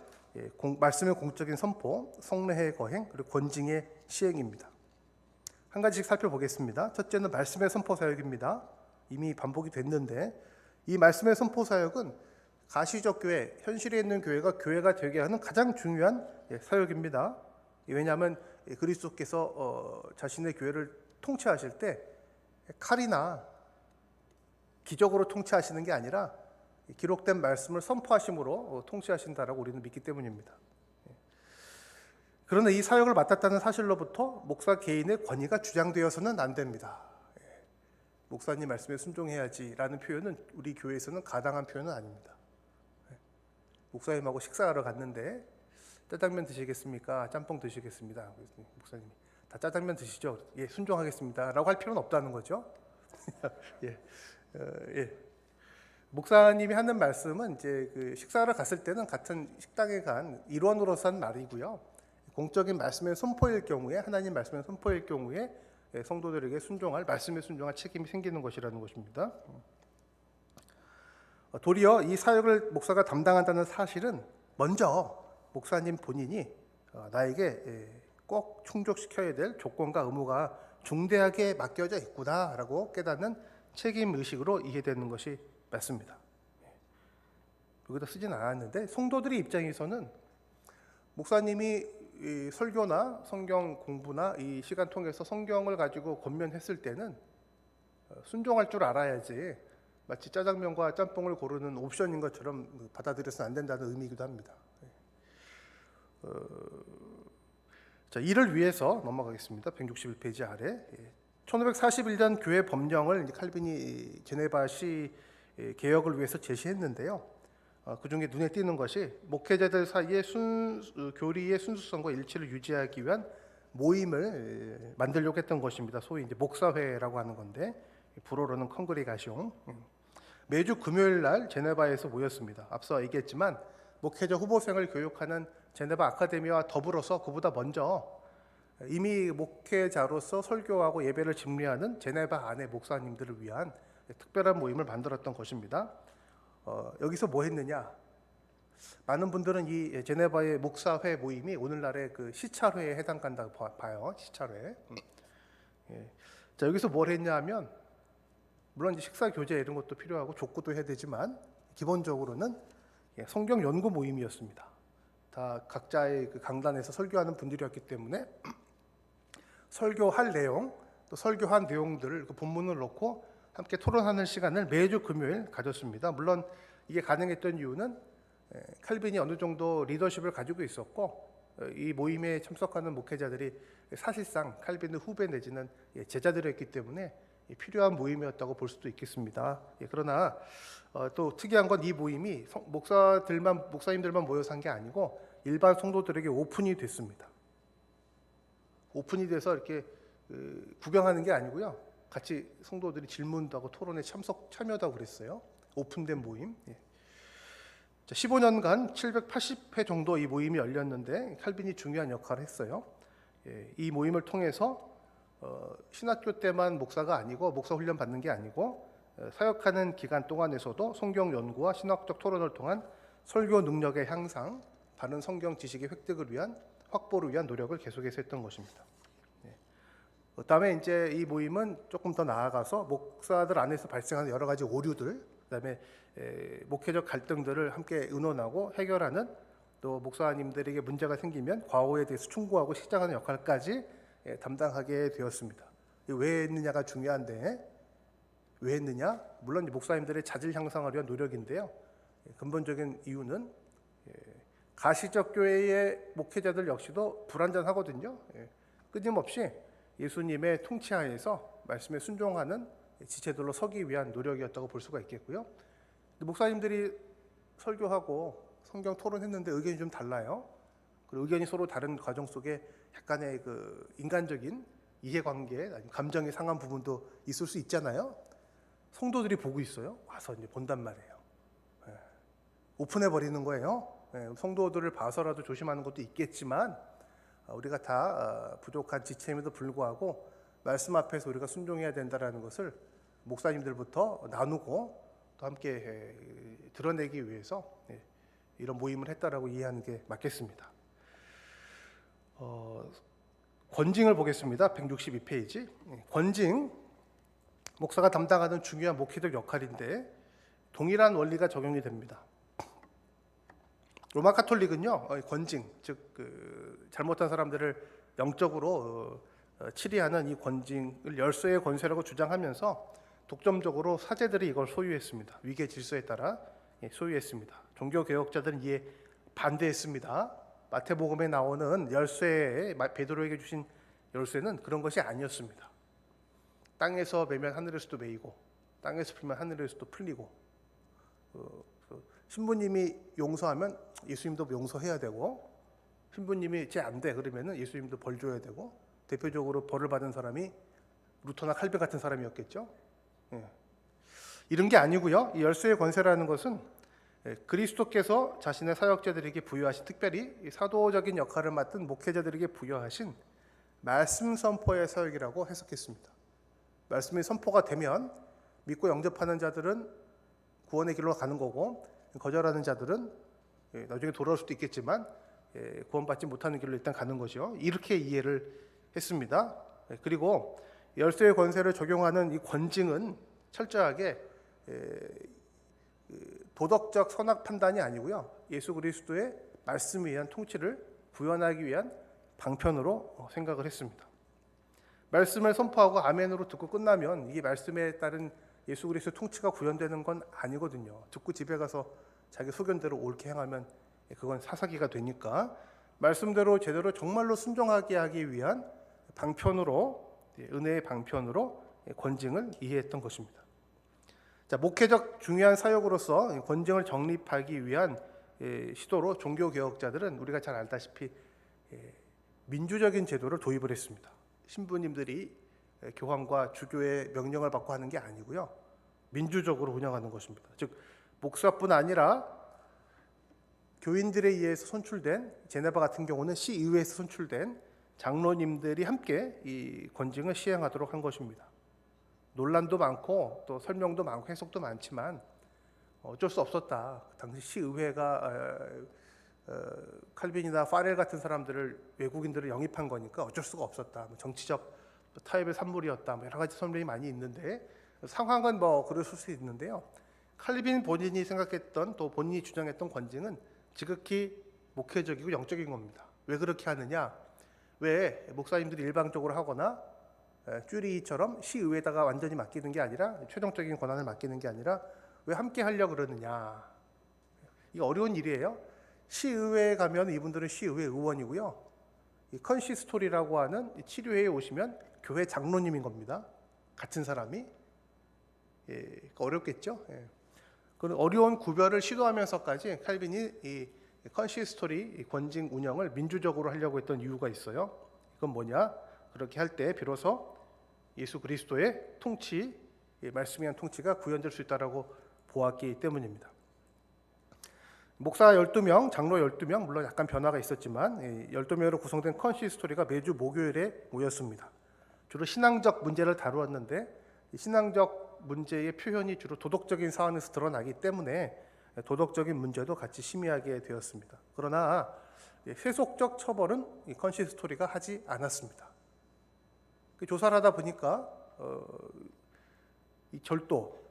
[SPEAKER 1] 말씀의 공적인 선포, 성례의 거행, 그리고 권징의 시행입니다. 한 가지씩 살펴보겠습니다. 첫째는 말씀의 선포 사역입니다. 이미 반복이 됐는데, 이 말씀의 선포 사역은 가시적 교회, 현실에 있는 교회가 되게 하는 가장 중요한 사역입니다. 왜냐하면 그리스도께서 자신의 교회를 통치하실 때 칼이나 기적으로 통치하시는 게 아니라 기록된 말씀을 선포하심으로 통치하신다라고 우리는 믿기 때문입니다. 그러나 이 사역을 맡았다는 사실로부터 목사 개인의 권위가 주장되어서는 안 됩니다. 목사님 말씀에 순종해야지라는 표현은 우리 교회에서는 가당한 표현은 아닙니다. 목사님하고 식사하러 갔는데 짜장면 드시겠습니까? 짬뽕 드시겠습니다. 목사님이 다 짜장면 드시죠? 예, 순종하겠습니다라고 할 필요는 없다는 거죠. 목사님이 하는 말씀은 이제 식사하러 갔을 때는 같은 식당에 간 일원으로서 한 말이고요. 공적인 말씀의 선포일 경우에, 하나님 말씀의 선포일 경우에 성도들에게 말씀에 순종할 책임이 생기는 것이라는 것입니다. 도리어 이 사역을 목사가 담당한다는 사실은 먼저 목사님 본인이 나에게 꼭 충족시켜야 될 조건과 의무가 중대하게 맡겨져 있구나라고 깨닫는 책임의식으로 이해되는 것이 맞습니다. 여기다 쓰진 않았는데, 성도들의 입장에서는 목사님이 이 설교나 성경 공부나 이 시간 통해서 성경을 가지고 권면했을 때는 순종할 줄 알아야지, 마치 짜장면과 짬뽕을 고르는 옵션인 것처럼 받아들여서는 안 된다는 의미이기도 합니다. 자, 이를 위해서 넘어가겠습니다. 161페이지 아래 1541년 교회 법령을 칼빈이 제네바 시 개혁을 위해서 제시했는데요. 그 중에 눈에 띄는 것이 목회자들 사이의 교리의 순수성과 일치를 유지하기 위한 모임을 만들려고 했던 것입니다. 소위 이제 목사회라고 하는 건데 불어로는 컹그리가숑. 매주 금요일 날 제네바에서 모였습니다. 앞서 얘기했지만 목회자 후보생을 교육하는 제네바 아카데미와 더불어서 그보다 먼저 이미 목회자로서 설교하고 예배를 집례하는 제네바 안의 목사님들을 위한 특별한 모임을 만들었던 것입니다. 여기서 뭐 했느냐? 많은 분들은 이 제네바의 목사회 모임이 오늘날의 그 시찰회에 해당한다고 봐요. 시찰회. 자, 여기서 뭘 했냐 하면 물론 이제 식사 교제 이런 것도 필요하고 족구도 해야 되지만 기본적으로는 성경 연구 모임이었습니다. 다 각자의 그 강단에서 설교하는 분들이었기 때문에 설교할 내용, 또 설교한 내용들을 그 본문을 놓고 함께 토론하는 시간을 매주 금요일 가졌습니다. 물론 이게 가능했던 이유는 칼빈이 어느 정도 리더십을 가지고 있었고 이 모임에 참석하는 목회자들이 사실상 칼빈의 후배 내지는 제자들이었기 때문에 필요한 모임이었다고 볼 수도 있겠습니다. 그러나 또 특이한 건 이 모임이 목사님들만 모여서 한 게 아니고 일반 성도들에게 오픈이 됐습니다. 오픈이 돼서 이렇게 구경하는 게 아니고요. 같이 성도들이 질문도 하고 토론에 참여도 하고 그랬어요. 오픈된 모임. 15년간 780회 정도 이 모임이 열렸는데 칼빈이 중요한 역할을 했어요. 이 모임을 통해서 신학교 때만 목사가 아니고 목사 훈련 받는 게 아니고 사역하는 기간 동안에서도 성경 연구와 신학적 토론을 통한 설교 능력의 향상, 바른 성경 지식의 획득을 위한 확보를 위한 노력을 계속해서 했던 것입니다. 그다음에 이제 이 모임은 조금 더 나아가서 목사들 안에서 발생하는 여러 가지 오류들, 그다음에 목회적 갈등들을 함께 의논하고 해결하는, 또 목사님들에게 문제가 생기면 과오에 대해서 충고하고 시장하는 역할까지 담당하게 되었습니다. 왜 했느냐가 중요한데 왜 했느냐? 물론 목사님들의 자질 향상을 위한 노력인데요. 근본적인 이유는 가시적 교회의 목회자들 역시도 불완전하거든요. 끊임없이 예수님의 통치하에서 말씀에 순종하는 지체들로 서기 위한 노력이었다고 볼 수가 있겠고요. 목사님들이 설교하고 성경 토론했는데 의견이 좀 달라요. 그리고 의견이 서로 다른 과정 속에 약간의 그 인간적인 이해관계, 아니면 감정이 상한 부분도 있을 수 있잖아요. 성도들이 보고 있어요. 와서 이제 본단 말이에요. 오픈해 버리는 거예요. 성도들을 봐서라도 조심하는 것도 있겠지만 우리가 다 부족한 지체임에도 불구하고 말씀 앞에서 우리가 순종해야 된다는 것을 목사님들부터 나누고 또 함께 드러내기 위해서 이런 모임을 했다라고 이해하는 게 맞겠습니다. 권징을 보겠습니다. 162페이지. 권징, 목사가 담당하는 중요한 목회적 역할인데 동일한 원리가 적용이 됩니다. 로마 카톨릭은요, 권징, 즉 잘못한 사람들을 영적으로 치리하는 이 권징을 열쇠의 권세라고 주장하면서 독점적으로 사제들이 이걸 소유했습니다. 위계 질서에 따라 소유했습니다. 종교 개혁자들은 이에 반대했습니다. 마태복음에 나오는 열쇠, 베드로에게 주신 열쇠는 그런 것이 아니었습니다. 땅에서 매면 하늘에서도 매이고 땅에서 풀면 하늘에서도 풀리고, 신부님이 용서하면 예수님도 용서해야 되고, 신부님이 쟤 안 돼 그러면 예수님도 벌 줘야 되고, 대표적으로 벌을 받은 사람이 루터나 칼빈 같은 사람이었겠죠. 이런 게 아니고요. 이 열쇠의 권세라는 것은 그리스도께서 자신의 사역자들에게 부여하신, 특별히 사도적인 역할을 맡은 목회자들에게 부여하신 말씀 선포의 사역이라고 해석했습니다. 말씀이 선포가 되면 믿고 영접하는 자들은 구원의 길로 가는 거고, 거절하는 자들은 나중에 돌아올 수도 있겠지만 구원받지 못하는 길로 일단 가는 것이요. 이렇게 이해를 했습니다. 그리고 열쇠의 권세를 적용하는 이 권징은 철저하게 도덕적 선악 판단이 아니고요. 예수 그리스도의 말씀에 의한 통치를 구현하기 위한 방편으로 생각을 했습니다. 말씀을 선포하고 아멘으로 듣고 끝나면 이게 말씀에 따른 예수 그리스도의 통치가 구현되는 건 아니거든요. 듣고 집에 가서 자기 소견대로 옳게 행하면 그건 사사기가 되니까 말씀대로 제대로 정말로 순종하게 하기 위한 방편으로, 은혜의 방편으로 권징을 이해했던 것입니다. 자, 목회적 중요한 사역으로서 권징을 정립하기 위한 시도로 종교개혁자들은 우리가 잘 알다시피 민주적인 제도를 도입을 했습니다. 신부님들이 교황과 주교의 명령을 받고 하는 게 아니고요, 민주적으로 운영하는 것입니다. 즉 목사뿐 아니라 교인들에 의해서 선출된, 제네바 같은 경우는 시의회에서 선출된 장로님들이 함께 이 권징을 시행하도록 한 것입니다. 논란도 많고 또 설명도 많고 해석도 많지만 어쩔 수 없었다. 당시 시의회가 칼빈이나 파렐 같은 사람들을, 외국인들을 영입한 거니까 어쩔 수가 없었다. 정치적 타협의 산물이었다. 여러 가지 설명이 많이 있는데 상황은 그럴 수 있는데요. 칼빈 본인이 생각했던, 또 본인이 주장했던 권징은 지극히 목회적이고 영적인 겁니다. 왜 그렇게 하느냐? 왜 목사님들이 일방적으로 하거나 쭈리처럼 시의회에다가 완전히 맡기는 게 아니라, 최종적인 권한을 맡기는 게 아니라 왜 함께 하려고 그러느냐? 이게 어려운 일이에요. 시의회에 가면 이분들은 시의회 의원이고요. 이 컨시스토리라고 하는 치료회에 오시면 교회 장로님인 겁니다. 같은 사람이. 어렵겠죠. 그런 어려운 구별을 시도하면서까지 칼빈이 이 컨시스토리 권징 운영을 민주적으로 하려고 했던 이유가 있어요. 이건 뭐냐? 그렇게 할 때 비로소 예수 그리스도의 통치, 말씀에 의한 통치가 구현될 수 있다라고 보았기 때문입니다. 목사 12명, 장로 12명, 물론 약간 변화가 있었지만 12명으로 구성된 컨시스토리가 매주 목요일에 모였습니다. 주로 신앙적 문제를 다루었는데, 신앙적 문제의 표현이 주로 도덕적인 사안에서 드러나기 때문에 도덕적인 문제도 같이 심의하게 되었습니다. 그러나 세속적 처벌은 이 컨시스토리가 하지 않았습니다. 조사를 하다 보니까 이 절도,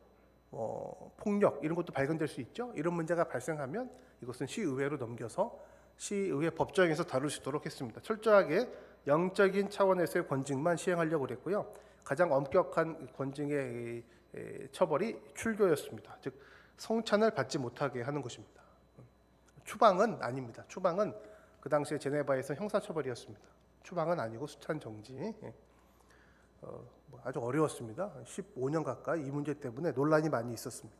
[SPEAKER 1] 폭력 이런 것도 발견될 수 있죠. 이런 문제가 발생하면 이것은 시의회로 넘겨서 시의회 법정에서 다룰 수 있도록 했습니다. 철저하게 영적인 차원에서의 권징만 시행하려고 그랬고요. 가장 엄격한 권징의 처벌이 출교였습니다. 즉 성찬을 받지 못하게 하는 것입니다. 추방은 아닙니다. 추방은 그 당시에 제네바에서 형사처벌이었습니다. 추방은 아니고 수찬 정지. 아주 어려웠습니다. 15년 가까이 이 문제 때문에 논란이 많이 있었습니다.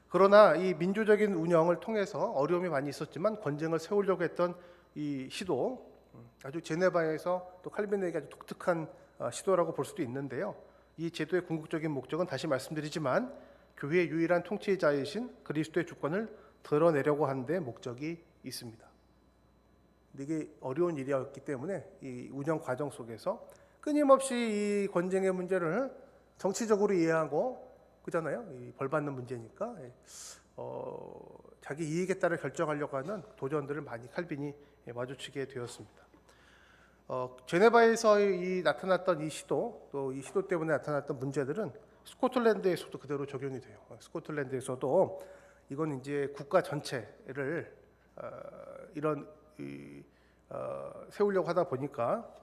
[SPEAKER 1] 그러나 이 민주적인 운영을 통해서 어려움이 많이 있었지만 권징을 세우려고 했던 이 시도, 아주 제네바에서 또 칼빈에게 아주 독특한 시도라고 볼 수도 있는데요. 이 제도의 궁극적인 목적은 다시 말씀드리지만 교회의 유일한 통치자이신 그리스도의 주권을 드러내려고 하는 데 목적이 있습니다. 이게 어려운 일이었기 때문에 이 운영 과정 속에서 끊임없이 이 권징의 문제를 정치적으로 이해하고, 그잖아요. 이 벌받는 문제니까 자기 이익에 따라 결정하려고 하는 도전들을 많이 칼빈이 마주치게 되었습니다. 제네바에서 나타났던 이 시도, 또 이 시도 때문에 나타났던 문제들은 스코틀랜드에서도 그대로 적용이 돼요. 스코틀랜드에서도 이건 이제 국가 전체를 세우려고 하다 보니까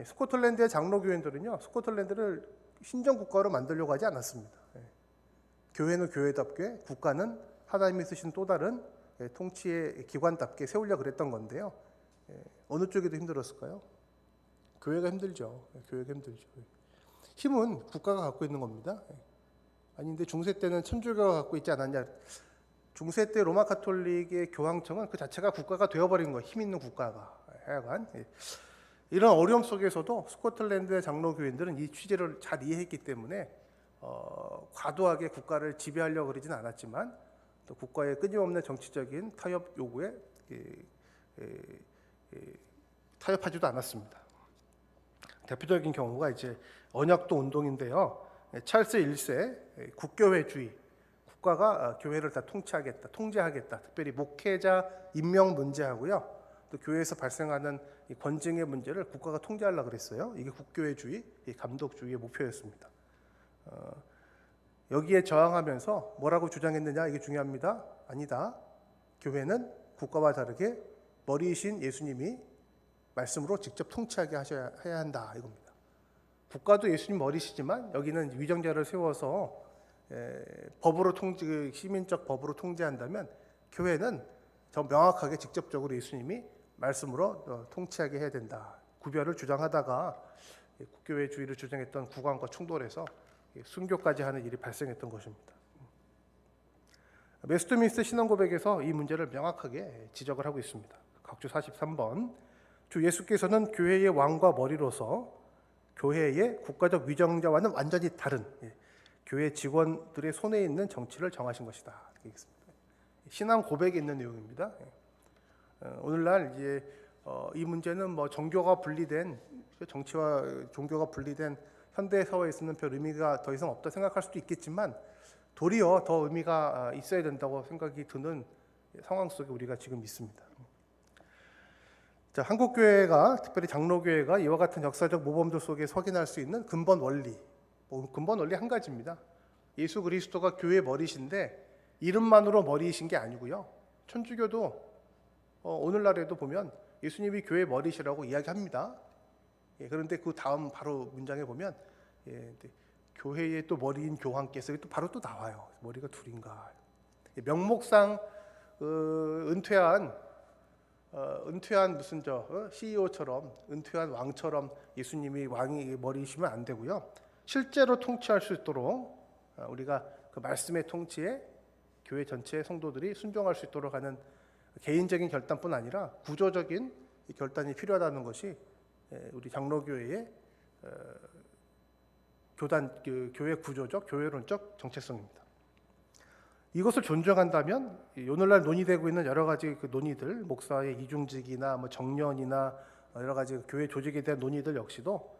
[SPEAKER 1] 스코틀랜드의 장로교인들은요, 스코틀랜드를 신정국가로 만들려고 하지 않았습니다. 교회는 교회답게, 국가는 하나님이 쓰신 또 다른 통치의 기관답게 세우려고 그랬던 건데요. 어느 쪽이 더 힘들었을까요? 교회가 힘들죠. 교회가 힘들죠. 힘은 국가가 갖고 있는 겁니다. 아닌데 중세 때는 천주교가 갖고 있지 않았냐? 중세 때 로마 가톨릭의 교황청은 그 자체가 국가가 되어버린 거예요. 힘 있는 국가가. 하여간 이런 어려움 속에서도 스코틀랜드의 장로교인들은 이 취지를 잘 이해했기 때문에 과도하게 국가를 지배하려고 그러지는 않았지만, 또 국가의 끊임없는 정치적인 타협 요구에 타협하지도 않았습니다. 대표적인 경우가 이제 언약도 운동인데요. 찰스 1세 국교회주의, 국가가 교회를 다 통제하겠다. 특별히 목회자 임명 문제하고요. 또 교회에서 발생하는 이 권징의 문제를 국가가 통제하려고 그랬어요. 이게 국교회주의, 감독주의의 목표였습니다. 여기에 저항하면서 뭐라고 주장했느냐, 이게 중요합니다. 아니다. 교회는 국가와 다르게 머리이신 예수님이 말씀으로 직접 통치하게 해야 한다, 이겁니다. 국가도 예수님 머리시지만 여기는 위정자를 세워서 법으로 시민적 법으로 통제한다면 교회는 더 명확하게 직접적으로 예수님이 말씀으로 통치하게 해야 된다. 구별을 주장하다가 국교회 주의를 주장했던 국왕과 충돌해서 순교까지 하는 일이 발생했던 것입니다. 웨스트민스터 신앙고백에서 이 문제를 명확하게 지적을 하고 있습니다. 각주 43번, 주 예수께서는 교회의 왕과 머리로서 교회의 국가적 위정자와는 완전히 다른 교회 직원들의 손에 있는 정치를 정하신 것이다. 신앙 고백에 있는 내용입니다. 오늘날 이제 이 문제는 뭐 정교가 분리된 정치와 종교가 분리된 현대 사회에서는 별 의미가 더 이상 없다 생각할 수도 있겠지만 도리어 더 의미가 있어야 된다고 생각이 드는 상황 속에 우리가 지금 있습니다. 자, 한국교회가 특별히 장로교회가 이와 같은 역사적 모범들 속에 석인할 수 있는 근본 원리, 근본 원리 한 가지입니다. 예수 그리스도가 교회의 머리신데 이름만으로 머리이신 게 아니고요. 천주교도 오늘날에도 보면 예수님이 교회의 머리시라고 이야기합니다. 그런데 그 다음 바로 문장에 보면 교회의 또 머리인 교황께서 또 바로 또 나와요. 머리가 둘인가. 명목상 은퇴한 무슨 CEO처럼 은퇴한 왕처럼 예수님이 왕이 머리이시면 안 되고요. 실제로 통치할 수 있도록 우리가 그 말씀의 통치에 교회 전체 성도들이 순종할 수 있도록 하는 개인적인 결단뿐 아니라 구조적인 결단이 필요하다는 것이 우리 장로교회의 교회 구조적, 교회론적 정체성입니다. 이것을 존중한다면 오늘날 논의되고 있는 여러 가지 그 논의들, 목사의 이중직이나 뭐 정년이나 여러 가지 교회 조직에 대한 논의들 역시도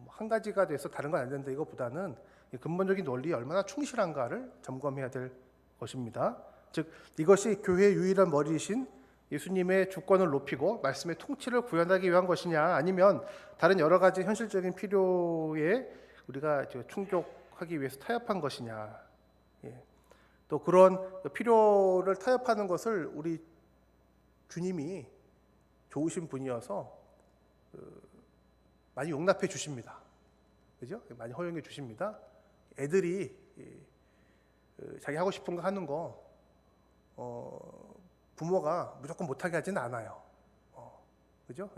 [SPEAKER 1] 한 가지가 돼서 다른 건 안 된다 이것보다는 근본적인 논리에 얼마나 충실한가를 점검해야 될 것입니다. 즉 이것이 교회의 유일한 머리이신 예수님의 주권을 높이고 말씀의 통치를 구현하기 위한 것이냐 아니면 다른 여러 가지 현실적인 필요에 우리가 충족하기 위해서 타협한 것이냐. 또 그런 필요를 타협하는 것을 우리 주님이 좋으신 분이어서 많이 용납해 주십니다. 그죠? 많이 허용해 주십니다. 애들이 자기 하고 싶은 거 하는 거 부모가 무조건 못하게 하지는 않아요. 그죠?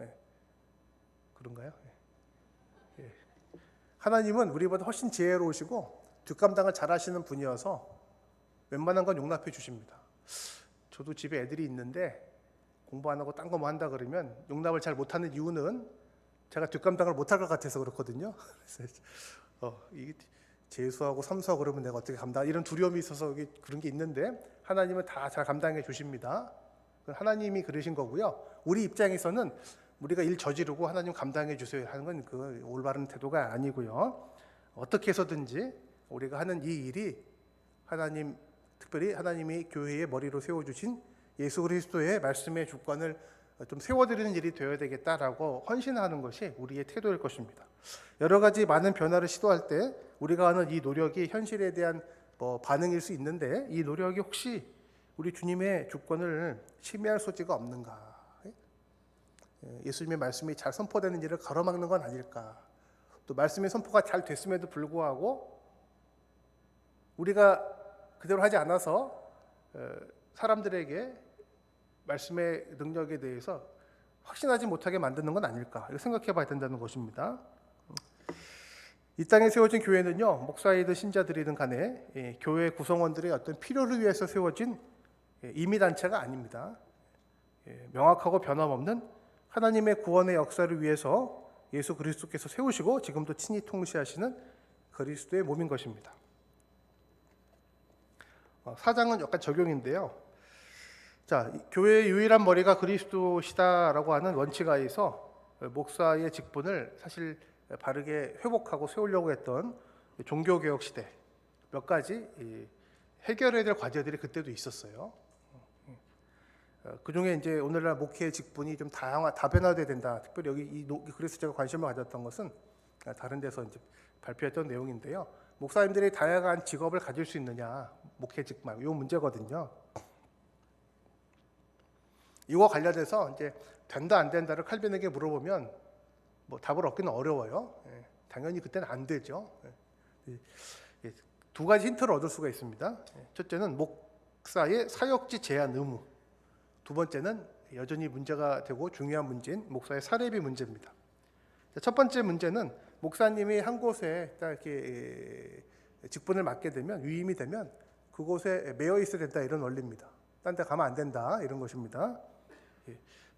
[SPEAKER 1] 그런가요? 하나님은 우리보다 훨씬 지혜로우시고 뒷감당을 잘 하시는 분이어서 웬만한 건 용납해 주십니다. 저도 집에 애들이 있는데 공부 안 하고 딴 거 뭐 한다 그러면 용납을 잘 못하는 이유는 제가 뒷감당을 못할 것 같아서 그렇거든요. 이게 재수하고 삼수하고 그러면 내가 어떻게 감당? 이런 두려움이 있어서 그런 게 있는데 하나님은 다 잘 감당해 주십니다. 하나님이 그러신 거고요. 우리 입장에서는 우리가 일 저지르고 하나님 감당해 주세요 하는 건 그 올바른 태도가 아니고요. 어떻게 해서든지 우리가 하는 이 일이 특별히 하나님이 교회의 머리로 세워주신 예수 그리스도의 말씀의 주권을 좀 세워드리는 일이 되어야 되겠다라고 헌신하는 것이 우리의 태도일 것입니다. 여러 가지 많은 변화를 시도할 때 우리가 하는 이 노력이 현실에 대한 반응일 수 있는데 이 노력이 혹시 우리 주님의 주권을 침해할 소지가 없는가? 예수님의 말씀이 잘 선포되는 일을 가로막는 건 아닐까? 또 말씀의 선포가 잘 됐음에도 불구하고 우리가 그대로 하지 않아서 사람들에게 말씀의 능력에 대해서 확신하지 못하게 만드는 건 아닐까? 이거 생각해 봐야 된다는 것입니다. 이 땅에 세워진 교회는요, 목사이든 신자들이든 간에 교회 구성원들의 어떤 필요를 위해서 세워진 임의단체가 아닙니다. 명확하고 변함없는 하나님의 구원의 역사를 위해서 예수 그리스도께서 세우시고 지금도 친히 통치하시는 그리스도의 몸인 것입니다. 사장은 약간 적용인데요. 자, 교회의 유일한 머리가 그리스도시다라고 하는 원칙하에서 목사의 직분을 사실 바르게 회복하고 세우려고 했던 종교개혁 시대 몇 가지 해결해야 될 과제들이 그때도 있었어요. 그 중에 이제 오늘날 목회의 직분이 좀 다변화돼야 된다. 특별히 여기 그래서 제가 관심을 가졌던 것은 다른 데서 이제 발표했던 내용인데요. 목사님들이 다양한 직업을 가질 수 있느냐, 목회직 말고 이 문제거든요. 이거 관련해서 이제 된다 안 된다를 칼빈에게 물어보면 답을 얻기는 어려워요. 당연히 그때는 안 되죠. 두 가지 힌트를 얻을 수가 있습니다. 첫째는 목사의 사역지 제한 의무, 두 번째는 여전히 문제가 되고 중요한 문제인 목사의 사례비 문제입니다. 첫 번째 문제는 목사님이 한 곳에 딱 이렇게 직분을 맡게 되면, 위임이 되면 그곳에 매여 있어야 된다, 이런 원리입니다. 딴 데 가면 안 된다, 이런 것입니다.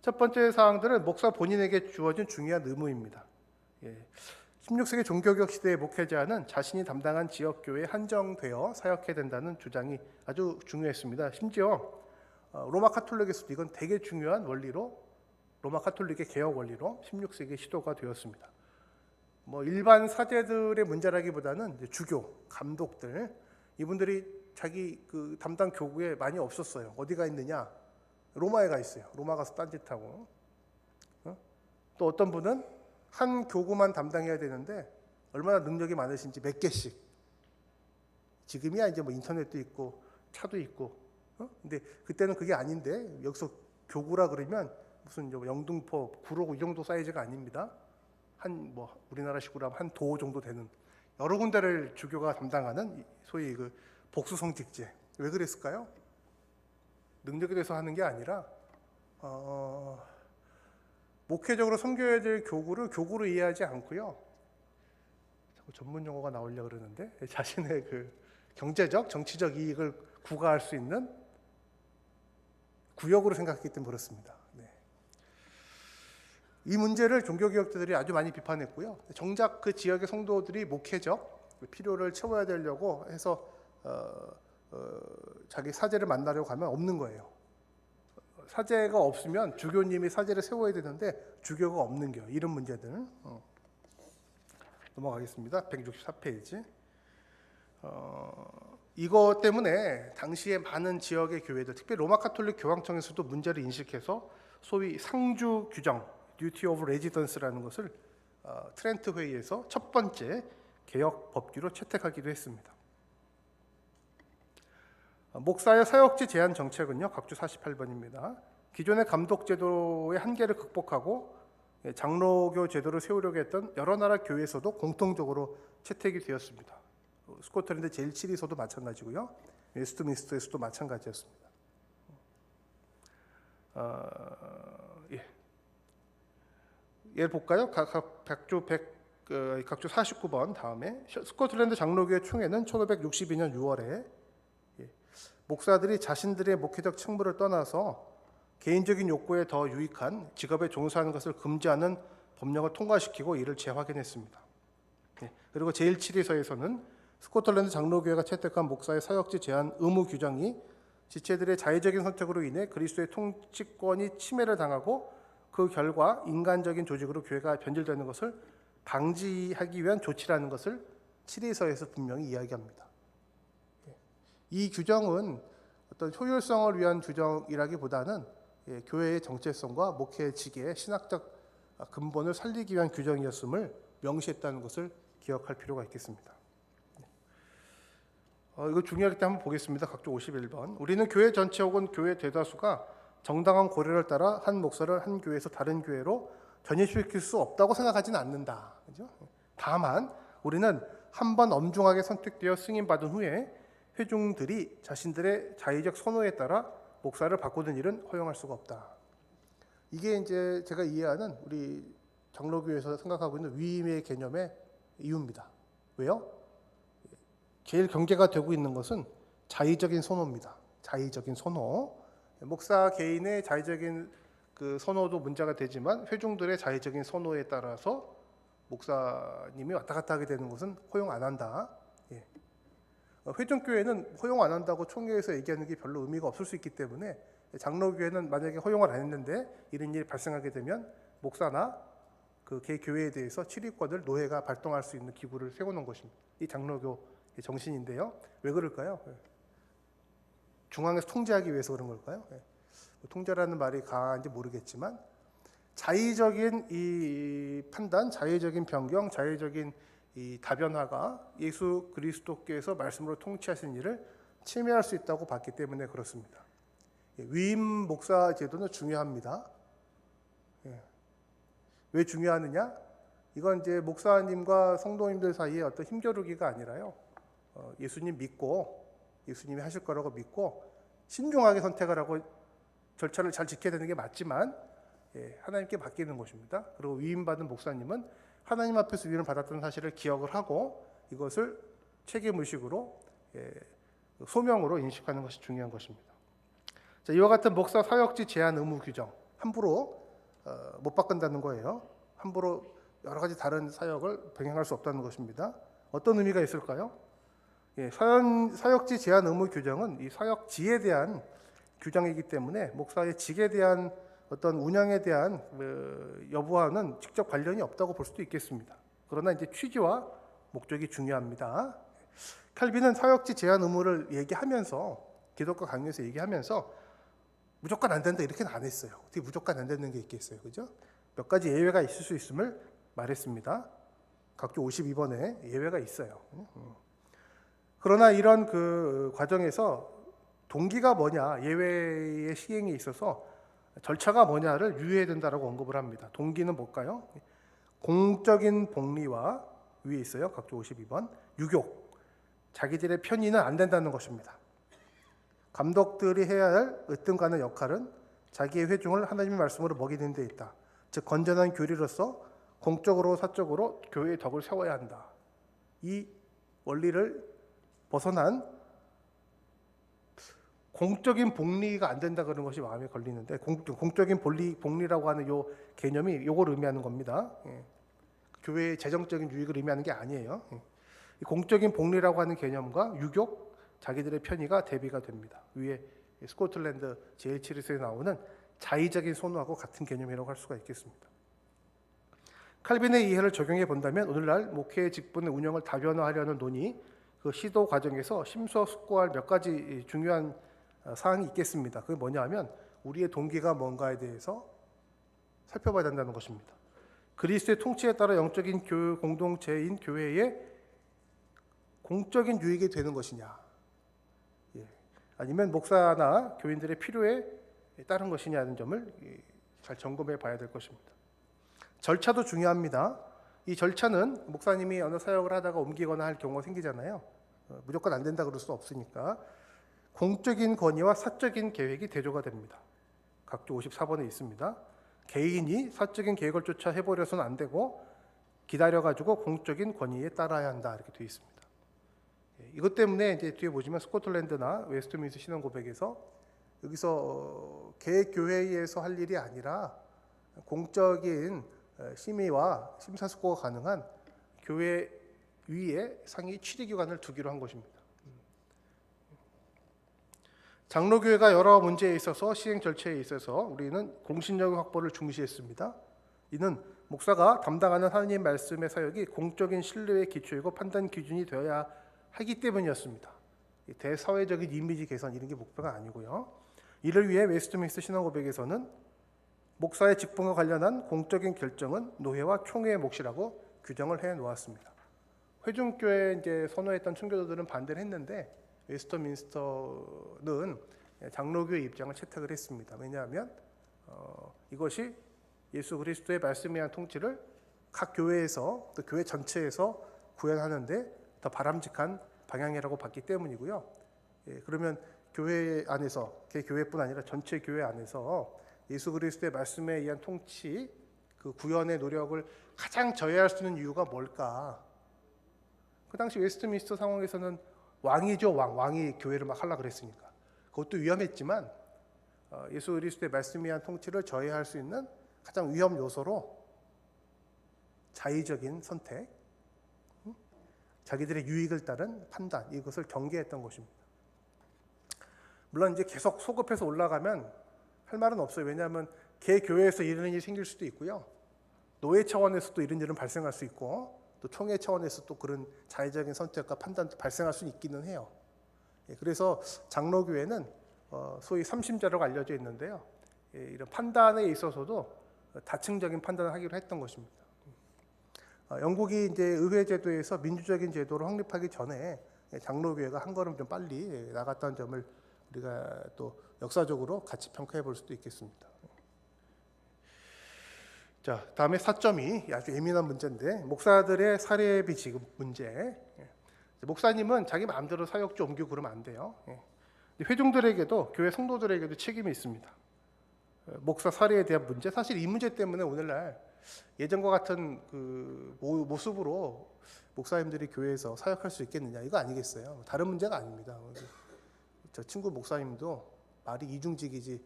[SPEAKER 1] 첫 번째 사항들은 목사 본인에게 주어진 중요한 의무입니다. 16세기 종교개혁 시대의 목회자는 자신이 담당한 지역교회에 한정되어 사역해야 된다는 주장이 아주 중요했습니다. 심지어 로마 카톨릭에서도 이건 되게 중요한 원리로, 로마 카톨릭의 개혁 원리로 16세기에 시도가 되었습니다. 일반 사제들의 문제라기보다는 이제 주교, 감독들, 이분들이 자기 그 담당 교구에 많이 없었어요. 어디가 있느냐? 로마에 가 있어요. 로마 가서 딴짓하고. 또 어떤 분은 한 교구만 담당해야 되는데 얼마나 능력이 많으신지 몇 개씩. 지금이야 이제 인터넷도 있고 차도 있고. 근데 그때는 그게 아닌데, 여기서 교구라 그러면 무슨 영등포, 구로구 이 정도 사이즈가 아닙니다. 우리나라식으로 하면 한 도 정도 되는 여러 군데를 주교가 담당하는 소위 그 복수성직제. 왜 그랬을까요? 능력에 대해서 하는 게 아니라 목회적으로 섬겨야 될 교구를 교구로 이해하지 않고요. 자꾸 전문 용어가 나오려고 그러는데, 자신의 그 경제적, 정치적 이익을 구가할 수 있는 구역으로 생각했기 때문에 그렇습니다. 이 문제를 종교개혁자들이 아주 많이 비판했고요. 정작 그 지역의 성도들이 목회적 필요를 채워야 되려고 해서 자기 사제를 만나려고 가면 없는 거예요. 사제가 없으면 주교님이 사제를 세워야 되는데 주교가 없는 겨. 이런 문제들. 넘어가겠습니다. 164페이지. 이것 때문에 당시에 많은 지역의 교회들, 특히 로마 카톨릭 교황청에서도 문제를 인식해서 소위 상주 규정, Duty of Residence라는 것을 트렌트 회의에서 첫 번째 개혁 법규로 채택하기도 했습니다. 목사의 사역지 제한 정책은요, 각주 48번입니다. 기존의 감독 제도의 한계를 극복하고 장로교 제도를 세우려고 했던 여러 나라 교회에서도 공통적으로 채택이 되었습니다. 스코틀랜드 제1치리에서도 마찬가지고요, 웨스트민스터에서도 마찬가지였습니다. 예를 볼까요? 각주 49번 다음에 스코틀랜드 장로교회 총회는 1562년 6월에 목사들이 자신들의 목회적 책무를 떠나서 개인적인 욕구에 더 유익한 직업에 종사하는 것을 금지하는 법령을 통과시키고 이를 재확인했습니다. 그리고 제1치리서에서는 스코틀랜드 장로교회가 채택한 목사의 사역지 제한 의무 규정이 지체들의 자의적인 선택으로 인해 그리스도의 통치권이 침해를 당하고 그 결과 인간적인 조직으로 교회가 변질되는 것을 방지하기 위한 조치라는 것을 치리서에서 분명히 이야기합니다. 이 규정은 어떤 효율성을 위한 규정이라기보다는 교회의 정체성과 목회 직의 신학적 근본을 살리기 위한 규정이었음을 명시했다는 것을 기억할 필요가 있겠습니다. 이거 중요하기 때문에 한번 보겠습니다. 각주 51번. 우리는 교회 전체 혹은 교회 대다수가 정당한 고려를 따라 한 목사를 한 교회에서 다른 교회로 전입시킬 수 없다고 생각하지는 않는다. 그죠? 다만 우리는 한 번 엄중하게 선택되어 승인받은 후에 회중들이 자신들의 자의적 선호에 따라 목사를 바꾸는 일은 허용할 수가 없다. 이게 이제 제가 이해하는 우리 장로교에서 생각하고 있는 위임의 개념의 이유입니다. 왜요? 제일 경계가 되고 있는 것은 자의적인 선호입니다. 자의적인 선호. 목사 개인의 자의적인 그 선호도 문제가 되지만 회중들의 자의적인 선호에 따라서 목사님이 왔다 갔다 하게 되는 것은 허용 안 한다. 회중교회는 허용 안 한다고 총회에서 얘기하는 게 별로 의미가 없을 수 있기 때문에 장로교회는 만약에 허용을 안 했는데 이런 일이 발생하게 되면 목사나 그 개 교회에 대해서 치리권을 노회가 발동할 수 있는 기구를 세우는 것입니다. 이 장로교 정신인데요. 왜 그럴까요? 중앙에서 통제하기 위해서 그런 걸까요? 통제라는 말이 강한지 모르겠지만 자의적인 이 판단, 자의적인 변경, 자의적인 이 다변화가 예수 그리스도께서 말씀으로 통치하신 일을 침해할 수 있다고 봤기 때문에 그렇습니다. 위임 목사 제도는 중요합니다. 왜 중요하느냐? 이건 이제 목사님과 성도님들 사이에 어떤 힘겨루기가 아니라요. 예수님 믿고 예수님이 하실 거라고 믿고 신중하게 선택을 하고 절차를 잘 지켜야 되는 게 맞지만 하나님께 맡기는 것입니다. 그리고 위임받은 목사님은 하나님 앞에서 위임을 받았던 사실을 기억을 하고 이것을 책임의식으로 소명으로 인식하는 것이 중요한 것입니다. 자, 이와 같은 목사 사역지 제한 의무 규정 함부로 못 바꾼다는 거예요. 함부로 여러 가지 다른 사역을 병행할 수 없다는 것입니다. 어떤 의미가 있을까요? 사역지 제한 의무 규정은 이 사역지에 대한 규정이기 때문에 목사의 직에 대한 어떤 운영에 대한 여부와는 직접 관련이 없다고 볼 수도 있겠습니다. 그러나 이제 취지와 목적이 중요합니다. 칼빈은 사역지 제한 의무를 얘기하면서 기독교 강요에서 얘기하면서 무조건 안 된다 이렇게는 안 했어요. 어떻게 무조건 안 되는 게 있겠어요, 그죠? 몇 가지 예외가 있을 수 있음을 말했습니다. 각주 52번에 예외가 있어요. 그러나 이런 그 과정에서 동기가 뭐냐, 예외의 시행에 있어서 절차가 뭐냐를 유의해야 된다라고 언급을 합니다. 동기는 뭘까요? 공적인 복리와 위에 있어요. 각주 52번. 유욕, 자기들의 편의는 안 된다는 것입니다. 감독들이 해야 할 으뜸가는 역할은 자기의 회중을 하나님의 말씀으로 먹이는 데 있다. 즉 건전한 교리로서 공적으로 사적으로 교회의 덕을 세워야 한다. 이 원리를 벗어난 공적인 복리가 안 된다 그런 것이 마음에 걸리는데 공적인 복리라고 하는 요 개념이 요걸 의미하는 겁니다. 교회의 재정적인 유익을 의미하는 게 아니에요. 공적인 복리라고 하는 개념과 유교, 자기들의 편의가 대비가 됩니다. 위에 스코틀랜드 제1치리스에 나오는 자의적인 선호하고 같은 개념이라고 할 수가 있겠습니다. 칼빈의 이해를 적용해 본다면 오늘날 목회의 직분의 운영을 다변화하려는 논의, 그 시도 과정에서 심사숙고할 몇 가지 중요한 사항이 있겠습니다. 그게 뭐냐 하면 우리의 동기가 뭔가에 대해서 살펴봐야 된다는 것입니다. 그리스도의 통치에 따라 영적인 교회 공동체인 교회의 공적인 유익이 되는 것이냐, 아니면 목사나 교인들의 필요에 따른 것이냐는 점을 잘 점검해 봐야 될 것입니다. 절차도 중요합니다. 이 절차는 목사님이 어느 사역을 하다가 옮기거나 할 경우가 생기잖아요. 무조건 안 된다 그럴 수 없으니까 공적인 권위와 사적인 계획이 대조가 됩니다. 각주 54번에 있습니다. 개인이 사적인 계획을 쫓아 해버려서는 안 되고 기다려가지고 공적인 권위에 따라야 한다 이렇게 되어 있습니다. 이것 때문에 이제 뒤에 보시면 스코틀랜드나 웨스트민스 신앙 고백에서 여기서 개교회에서 할 일이 아니라 공적인 심의와 심사숙고가 가능한 교회 위에 상위 취리기관을 두기로 한 것입니다. 장로교회가 여러 문제에 있어서 시행 절차에 있어서 우리는 공신력 확보를 중시했습니다. 이는 목사가 담당하는 하나님 말씀의 사역이 공적인 신뢰의 기초이고 판단 기준이 되어야 하기 때문이었습니다. 대사회적인 이미지 개선 이런 게 목표가 아니고요. 이를 위해 웨스트민스터 신앙 고백에서는 목사의 직분과 관련한 공적인 결정은 노회와 총회의 몫이라고 규정을 해 놓았습니다. 회중교회 이제 선호했던 청교도들은 반대를 했는데 웨스트민스터는 장로교의 입장을 채택을 했습니다. 왜냐하면 이것이 예수 그리스도의 말씀에 대한 통치를 각 교회에서 또 교회 전체에서 구현하는데 더 바람직한 방향이라고 봤기 때문이고요. 그러면 교회 안에서 교회뿐 아니라 전체 교회 안에서 예수 그리스도의 말씀에 의한 통치, 그 구현의 노력을 가장 저해할 수 있는 이유가 뭘까? 그 당시 웨스트민스터 상황에서는 왕이죠, 왕이 교회를 막 하려고 그랬으니까. 그것도 위험했지만 예수 그리스도의 말씀에 의한 통치를 저해할 수 있는 가장 위험 요소로 자의적인 선택, 자기들의 유익을 따른 판단, 이것을 경계했던 것입니다. 물론 이제 계속 소급해서 올라가면 할 말은 없어요. 왜냐하면 개교회에서 이런 일이 생길 수도 있고요. 노예 차원에서도 이런 일은 발생할 수 있고 또 총회 차원에서 또 그런 자의적인 선택과 판단도 발생할 수는 있기는 해요. 그래서 장로교회는 소위 삼심자라고 알려져 있는데요. 이런 판단에 있어서도 다층적인 판단을 하기로 했던 것입니다. 영국이 이제 의회 제도에서 민주적인 제도로 확립하기 전에 장로교회가 한 걸음 좀 빨리 나갔다는 점을 우리가 또 역사적으로 같이 평가해 볼 수도 있겠습니다. 자, 다음에 4점이 아주 예민한 문제인데 목사들의 사례비 지급 문제. 목사님은 자기 마음대로 사역지 옮기고 그러면 안 돼요. 회중들에게도 교회 성도들에게도 책임이 있습니다. 목사 사례에 대한 문제, 사실 이 문제 때문에 오늘날 예전과 같은 그 모습으로 목사님들이 교회에서 사역할 수 있겠느냐 이거 아니겠어요. 다른 문제가 아닙니다. 저 친구 목사님도 말이 이중직이지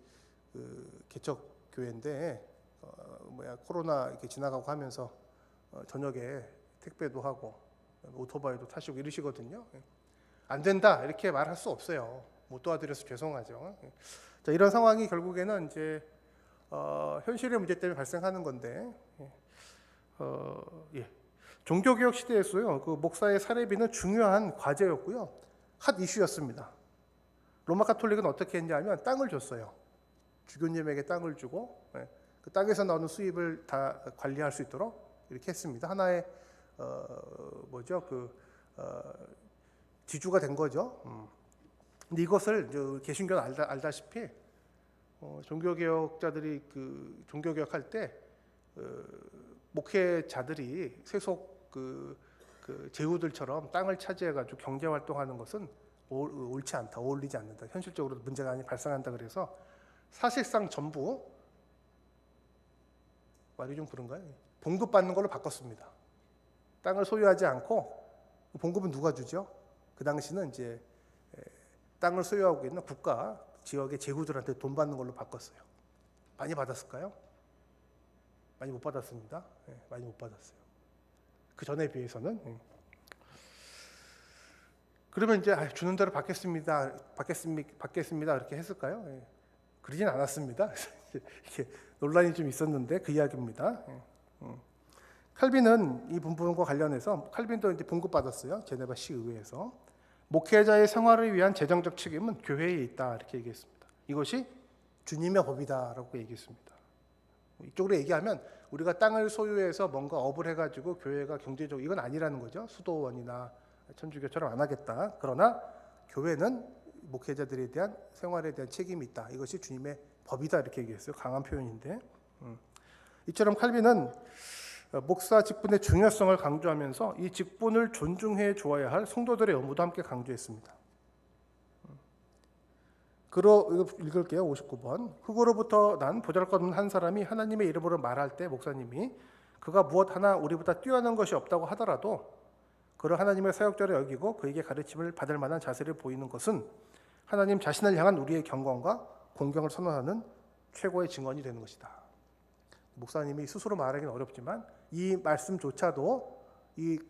[SPEAKER 1] 개척 교회인데 코로나 이렇게 지나가고 하면서 저녁에 택배도 하고 오토바이도 타시고 이러시거든요. 안 된다 이렇게 말할 수 없어요. 못 도와드려서 죄송하죠. 자, 이런 상황이 결국에는 이제 현실의 문제 때문에 발생하는 건데, 종교개혁 시대에서요, 그 목사의 사례비는 중요한 과제였고요, 핫 이슈였습니다. 로마 가톨릭은 어떻게 했냐면 땅을 줬어요. 주교님에게 땅을 주고 그 땅에서 나오는 수입을 다 관리할 수 있도록 이렇게 했습니다. 하나의 지주가 된 거죠. 근데 이것을 개신교는 알다시피 종교개혁자들이 그 종교개혁할 때 목회자들이 세속 그 제후들처럼 땅을 차지해가지고 경제 활동하는 것은 옳지 않다, 어울리지 않는다, 현실적으로 문제가 많이 발생한다. 그래서 사실상 전부 말이 좀 그런가요? 봉급받는 걸로 바꿨습니다. 땅을 소유하지 않고 봉급은 누가 주죠? 그 당시는 이제 땅을 소유하고 있는 국가 지역의 제후들한테 돈 받는 걸로 바꿨어요. 많이 받았을까요? 많이 못 받았습니다. 많이 못 받았어요. 그 전에 비해서는. 그러면 이제 주는 대로 받겠습니다 이렇게 했을까요? 그러진 않았습니다. 이렇게 논란이 좀 있었는데 그 이야기입니다. 칼빈은 이 부분과 관련해서 칼빈도 이제 봉급받았어요. 제네바 시의회에서. 목회자의 생활을 위한 재정적 책임은 교회에 있다 이렇게 얘기했습니다. 이것이 주님의 법이다라고 얘기했습니다. 이쪽으로 얘기하면 우리가 땅을 소유해서 뭔가 업을 해가지고 교회가 경제적으로 이건 아니라는 거죠. 수도원이나 천주교처럼 안 하겠다. 그러나 교회는 목회자들에 대한 생활에 대한 책임이 있다. 이것이 주님의 법이다 이렇게 얘기했어요. 강한 표현인데 이처럼 칼빈은 목사 직분의 중요성을 강조하면서 이 직분을 존중해 주어야 할 성도들의 의무도 함께 강조했습니다. 이거 읽을게요. 59번. 흙으로부터 난 보잘것없는 한 사람이 하나님의 이름으로 말할 때 목사님이 그가 무엇 하나 우리보다 뛰어난 것이 없다고 하더라도 그를 하나님의 사역자로 여기고 그에게 가르침을 받을 만한 자세를 보이는 것은 하나님 자신을 향한 우리의 경건과 공경을 선언하는 최고의 증언이 되는 것이다. 목사님이 스스로 말하기는 어렵지만 이 말씀조차도 이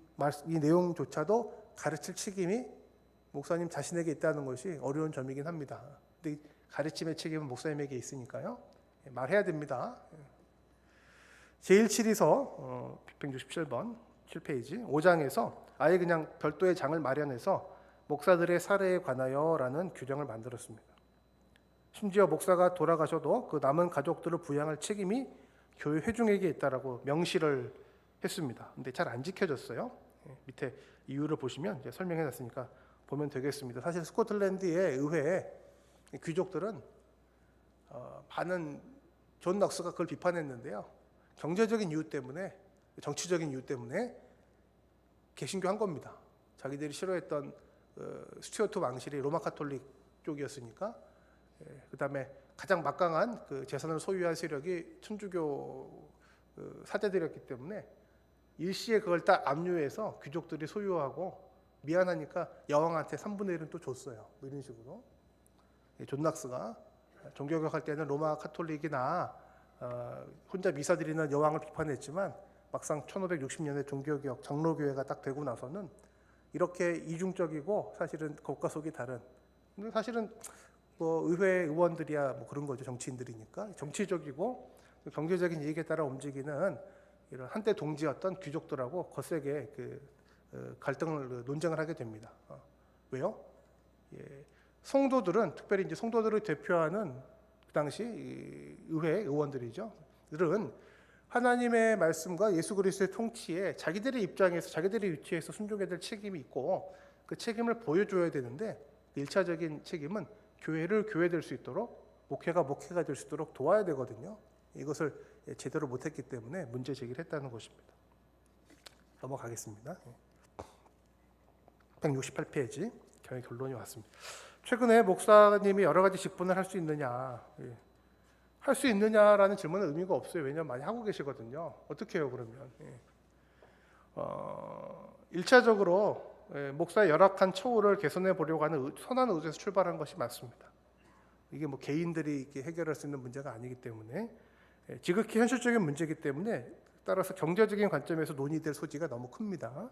[SPEAKER 1] 내용조차도 가르칠 책임이 목사님 자신에게 있다는 것이 어려운 점이긴 합니다. 근데 가르침의 책임은 목사님에게 있으니까요. 말해야 됩니다. 제1치리서 167번 7페이지 5장에서 아예 그냥 별도의 장을 마련해서 목사들의 사례에 관하여라는 규정을 만들었습니다. 심지어 목사가 돌아가셔도 그 남은 가족들을 부양할 책임이 교회 회중에게 있다라고 명시를 했습니다. 근데 잘 안 지켜졌어요. 밑에 이유를 보시면 이제 설명해놨으니까 보면 되겠습니다. 사실 스코틀랜드의 의회에 귀족들은 많은 존 넉스가 그걸 비판했는데요. 경제적인 이유 때문에, 정치적인 이유 때문에 개신교 한 겁니다. 자기들이 싫어했던 스튜어트 왕실이 로마 카톨릭 쪽이었으니까. 그다음에 가장 막강한 그 재산을 소유한 세력이 천주교 사제들이었기 때문에 일시에 그걸 딱 압류해서 귀족들이 소유하고 미안하니까 여왕한테 3분의 1은 또 줬어요. 뭐 이런 식으로. 존 낙스가 종교개혁할 때는 로마 카톨릭이나 혼자 미사 드리는 여왕을 비판했지만 막상 1560년에 종교개혁 장로교회가 딱 되고 나서는 이렇게 이중적이고 사실은 겉과 속이 다른. 근데 사실은 뭐 의회 의원들이야 뭐 그런 거죠. 정치인들이니까 정치적이고 경제적인 이익에 따라 움직이는 이런 한때 동지였던 귀족들하고 거세게 갈등을 논쟁을 하게 됩니다. 왜요? 성도들은 특별히 이제 성도들을 대표하는 그 당시 의회 의원들이죠. 들은 하나님의 말씀과 예수 그리스도의 통치에 자기들의 입장에서 자기들의 위치에서 순종해야 될 책임이 있고 그 책임을 보여줘야 되는데 1차적인 책임은 교회를 교회될 수 있도록 목회가 목회가 될 수 있도록 도와야 되거든요. 이것을 제대로 못했기 때문에 문제 제기를 했다는 것입니다. 넘어가겠습니다. 168페이지 결론이 왔습니다. 최근에 목사님이 여러 가지 직분을 할 수 있느냐, 할 수 있느냐라는 질문은 의미가 없어요. 왜냐하면 많이 하고 계시거든요. 어떻게 해요 그러면? 1차적으로 목사의 열악한 처우를 개선해 보려고 하는 선한 의도에서 출발한 것이 맞습니다. 이게 뭐 개인들이 이렇게 해결할 수 있는 문제가 아니기 때문에 지극히 현실적인 문제이기 때문에 따라서 경제적인 관점에서 논의될 소지가 너무 큽니다.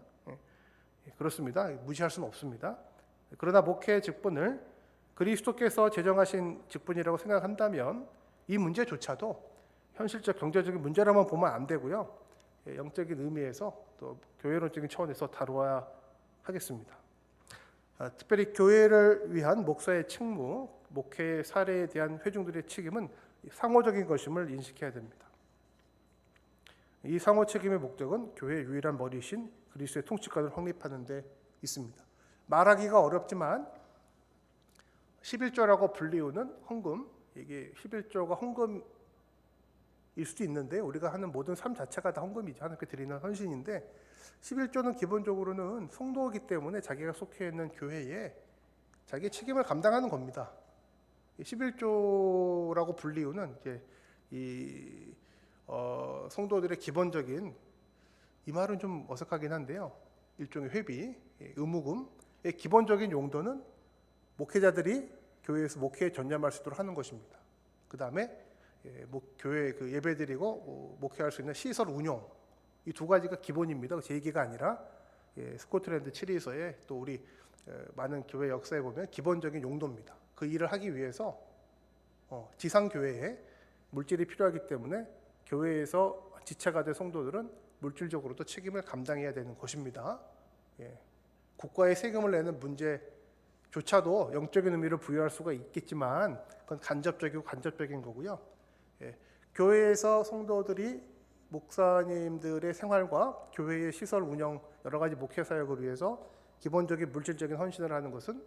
[SPEAKER 1] 그렇습니다. 무시할 수는 없습니다. 그러나 목회 직분을 그리스도께서 제정하신 직분이라고 생각한다면 이 문제조차도 현실적 경제적인 문제라만 보면 안 되고요. 영적인 의미에서 또 교회론적인 차원에서 다루어야 하겠습니다. 특별히 교회를 위한 목사의 책무, 목회 사례에 대한 회중들의 책임은 상호적인 것임을 인식해야 됩니다. 이 상호 책임의 목적은 교회의 유일한 머리신 그리스도의 통치관을 확립하는 데 있습니다. 말하기가 어렵지만 11조라고 불리우는 헌금, 이게 11조가 헌금일 수도 있는데 우리가 하는 모든 삶 자체가 다 헌금이죠. 하나님께 드리는 헌신인데 11조는 기본적으로는 성도이기 때문에 자기가 속해 있는 교회에 자기의 책임을 감당하는 겁니다. 11조라고 불리우는 이제 성도들의 기본적인, 이 말은 좀 어색하긴 한데요. 일종의 회비, 의무금의 기본적인 용도는 목회자들이 교회에서 목회에 전념할 수 있도록 하는 것입니다. 그 다음에 교회 예배드리고 목회할 수 있는 시설 운영, 이 두 가지가 기본입니다. 제 얘기가 아니라 스코틀랜드 7위서에 또 우리 많은 교회 역사에 보면 기본적인 용도입니다. 그 일을 하기 위해서 지상 교회에 물질이 필요하기 때문에 교회에서 지체가 된 성도들은 물질적으로도 책임을 감당해야 되는 것입니다. 국가에 세금을 내는 문제조차도 영적인 의미를 부여할 수가 있겠지만 그건 간접적인 거고요. 교회에서 성도들이 목사님들의 생활과 교회의 시설 운영, 여러 가지 목회 사역을 위해서 기본적인 물질적인 헌신을 하는 것은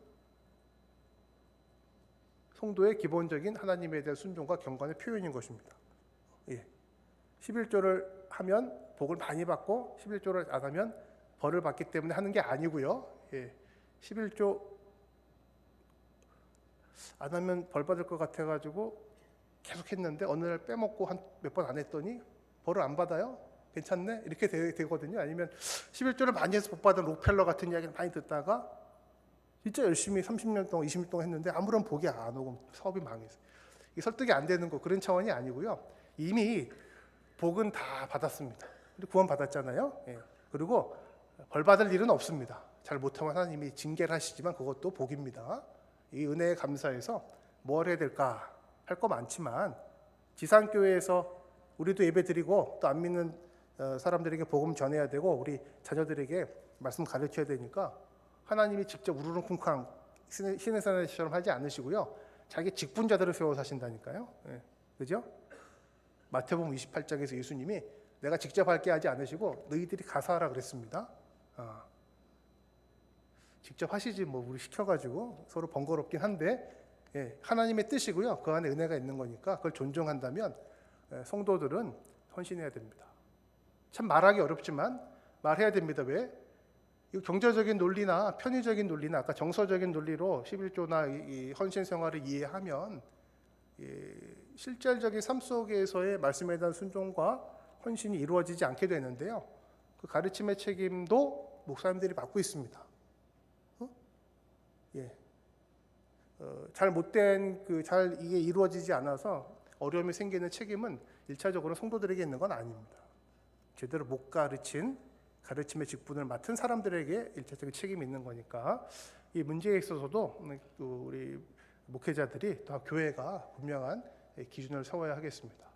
[SPEAKER 1] 성도의 기본적인 하나님에 대한 순종과 경건의 표현인 것입니다. 11조를 하면 복을 많이 받고 11조를 안 하면 벌을 받기 때문에 하는 게 아니고요. 11조 안 하면 벌 받을 것 같아가지고 계속 했는데 어느 날 빼먹고 한 몇 번 안 했더니 벌을 안 받아요? 괜찮네? 이렇게 되거든요. 아니면 11조를 많이 해서 복 받은 록펠러 같은 이야기를 많이 듣다가 진짜 열심히 30년 동안 20년 동안 했는데 아무런 복이 안 오고 사업이 망했어요. 이 설득이 안 되는 거, 그런 차원이 아니고요. 이미 복은 다 받았습니다. 구원 받았잖아요. 그리고 벌 받을 일은 없습니다. 잘 못하면 하나님이 징계를 하시지만 그것도 복입니다. 이 은혜에 감사해서 뭘 해야 될까 할 거 많지만 지상교회에서 우리도 예배드리고 또 안 믿는 사람들에게 복음 전해야 되고 우리 자녀들에게 말씀 가르쳐야 되니까 하나님이 직접 우르릉 쿵쾅 신의 사내처럼 하지 않으시고요. 자기 직분자들을 세워서 하신다니까요. 그죠? 마태복음 28장에서 예수님이 내가 직접 할게 하지 않으시고 너희들이 가서 하라 그랬습니다. 직접 하시지 뭐 우리 시켜가지고 서로 번거롭긴 한데 하나님의 뜻이고요. 그 안에 은혜가 있는 거니까 그걸 존중한다면 성도들은 헌신해야 됩니다. 참 말하기 어렵지만 말해야 됩니다. 왜? 이 경제적인 논리나 편의적인 논리나 아까 정서적인 논리로 11조나 이 헌신 생활을 이해하면 실질적인 삶 속에서의 말씀에 대한 순종과 헌신이 이루어지지 않게 되는데요. 그 가르침의 책임도 목사님들이 맡고 있습니다. 잘 못된 잘 이게 이루어지지 않아서 어려움이 생기는 책임은 1차적으로 성도들에게 있는 건 아닙니다. 제대로 못 가르친 가르침의 직분을 맡은 사람들에게 1차적인 책임이 있는 거니까 이 문제에 있어서도 우리 목회자들이 또 교회가 분명한 기준을 세워야 하겠습니다.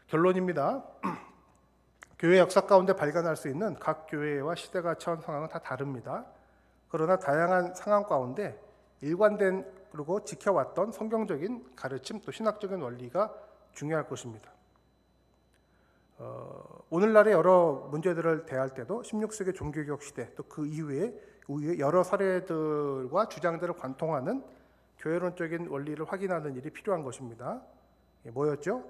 [SPEAKER 1] 결론입니다. 교회 역사 가운데 발견할 수 있는 각 교회와 시대가 처한 상황은 다 다릅니다. 그러나 다양한 상황 가운데 일관된 그리고 지켜왔던 성경적인 가르침 또 신학적인 원리가 중요할 것입니다. 오늘날의 여러 문제들을 대할 때도 16세기 종교개혁 시대 또 그 이후에 여러 사례들과 주장들을 관통하는 교회론적인 원리를 확인하는 일이 필요한 것입니다. 뭐였죠?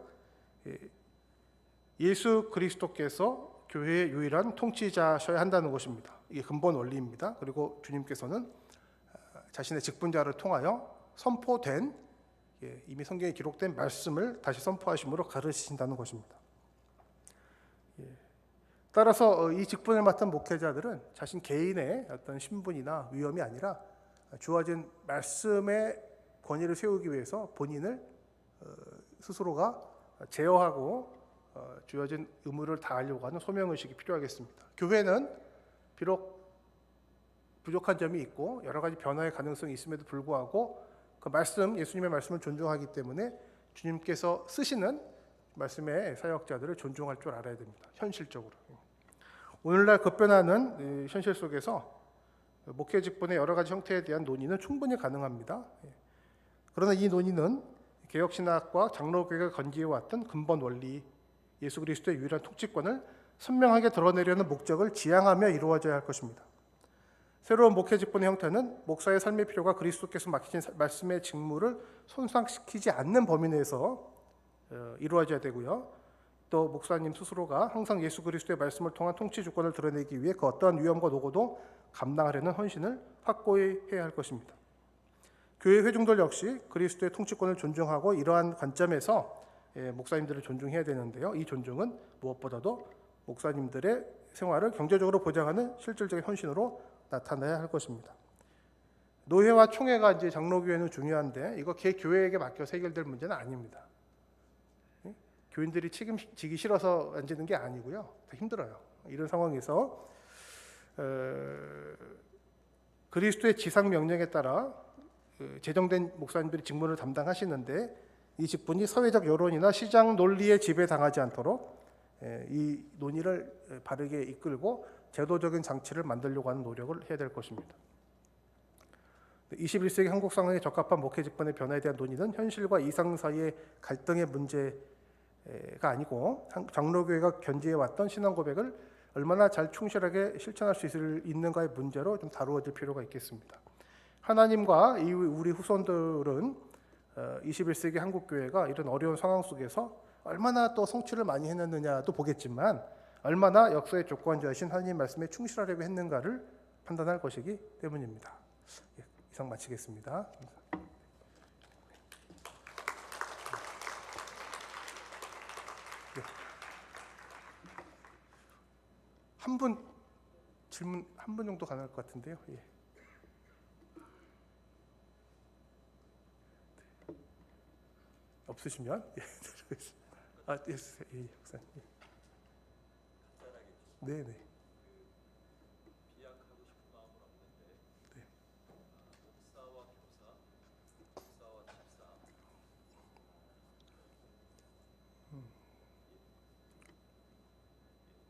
[SPEAKER 1] 예수 그리스도께서 교회의 유일한 통치자셔야 한다는 것입니다. 이게 근본 원리입니다. 그리고 주님께서는 자신의 직분자를 통하여 선포된 이미 성경에 기록된 말씀을 다시 선포하심으로 가르치신다는 것입니다. 따라서 이 직분을 맡은 목회자들은 자신 개인의 어떤 신분이나 위엄이 아니라 주어진 말씀의 권위를 세우기 위해서 본인을 스스로가 제어하고 주어진 의무를 다하려고 하는 소명의식이 필요하겠습니다. 교회는 비록 부족한 점이 있고 여러 가지 변화의 가능성이 있음에도 불구하고 그 말씀, 예수님의 말씀을 존중하기 때문에 주님께서 쓰시는 말씀의 사역자들을 존중할 줄 알아야 됩니다. 현실적으로. 오늘날 급변하는 현실 속에서 목회 직분의 여러 가지 형태에 대한 논의는 충분히 가능합니다. 그러나 이 논의는 개혁신학과 장로교회가 건지해왔던 근본 원리, 예수 그리스도의 유일한 통치권을 선명하게 드러내려는 목적을 지향하며 이루어져야 할 것입니다. 새로운 목회 직분의 형태는 목사의 삶의 필요가 그리스도께서 맡기신 말씀의 직무를 손상시키지 않는 범위 내에서 이루어져야 되고요. 또 목사님 스스로가 항상 예수 그리스도의 말씀을 통한 통치 주권을 드러내기 위해 그 어떠한 위험과 노고도 감당하려는 헌신을 확고히 해야 할 것입니다. 교회 회중들 역시 그리스도의 통치권을 존중하고 이러한 관점에서 목사님들을 존중해야 되는데요. 이 존중은 무엇보다도 목사님들의 생활을 경제적으로 보장하는 실질적인 헌신으로 나타나야 할 것입니다. 노회와 총회가 이제 장로교회는 중요한데 이거 개 교회에게 맡겨서 해결될 문제는 아닙니다. 교인들이 책임지기 싫어서 앉는 게 아니고요. 더 힘들어요. 이런 상황에서 그리스도의 지상 명령에 따라 제정된 목사님들이 직무를 담당하시는데 이 직분이 사회적 여론이나 시장 논리에 지배당하지 않도록 이 논의를 바르게 이끌고 제도적인 장치를 만들려고 하는 노력을 해야 될 것입니다. 21세기 한국 상황에 적합한 목회 직분의 변화에 대한 논의는 현실과 이상 사이의 갈등의 문제가 아니고 장로교회가 견지해왔던 신앙 고백을 얼마나 잘 충실하게 실천할 수 있는가의 문제로 좀 다루어질 필요가 있겠습니다. 하나님과 우리 후손들은 21세기 한국교회가 이런 어려운 상황 속에서 얼마나 또 성취를 많이 해냈느냐도 보겠지만 얼마나 역사의 조건자이신 하나님 말씀에 충실하려고 했는가를 판단할 것이기 때문입니다. 이상 마치겠습니다. 한 분 질문 한 분 정도 가능할 것 같은데요. 예. 없으시면 예, 드리겠습니다. 예, 목사님. 네, 네.
[SPEAKER 2] 비약하고 싶은 마음은 없는데
[SPEAKER 1] 네.
[SPEAKER 2] 목사와 교사, 목사와 집사,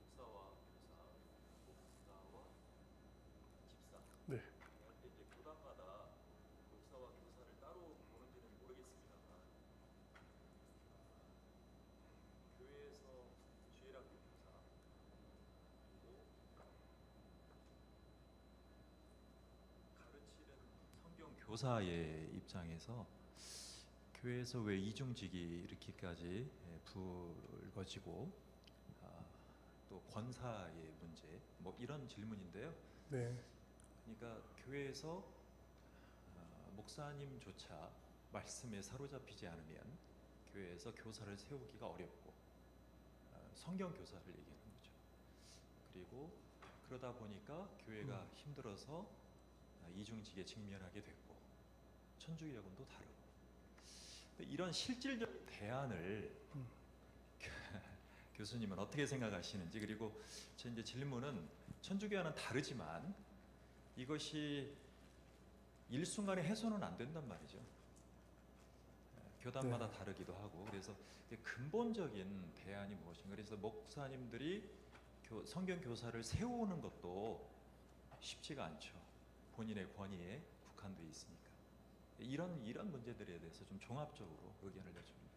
[SPEAKER 2] 목사와 교사, 목사와 집사.
[SPEAKER 1] 네.
[SPEAKER 2] 이제 교단마다 목사와 교사를 따로 보는지는 모르겠습니다만 교회에서 주일학교 교사 그리고 가르치는 성경 교사의 입장에서 교회에서 왜 이중직이 이렇게까지 불거지고 또 권사의 문제 뭐 이런 질문인데요.
[SPEAKER 1] 네.
[SPEAKER 2] 그러니까 교회에서 목사님조차 말씀에 사로잡히지 않으면 교회에서 교사를 세우기가 어렵고 성경 교사를 얘기하는 거죠. 그리고 그러다 보니까 교회가 힘들어서 이중직에 직면하게 됐고 천주교하고는 다르고 이런 실질적인 대안을 교수님은 어떻게 생각하시는지 그리고 제 이제 질문은 천주교와는 다르지만 이것이 일순간에 해소는 안 된단 말이죠. 교단마다
[SPEAKER 1] 네.
[SPEAKER 2] 다르기도 하고 그래서 근본적인 대안이 무엇인가 그래서 목사님들이 성경 교사를 세우는 것도 쉽지가 않죠. 본인의 권위에 국한돼 있으니까 이런 문제들에 대해서 좀 종합적으로 의견을 내줍니다.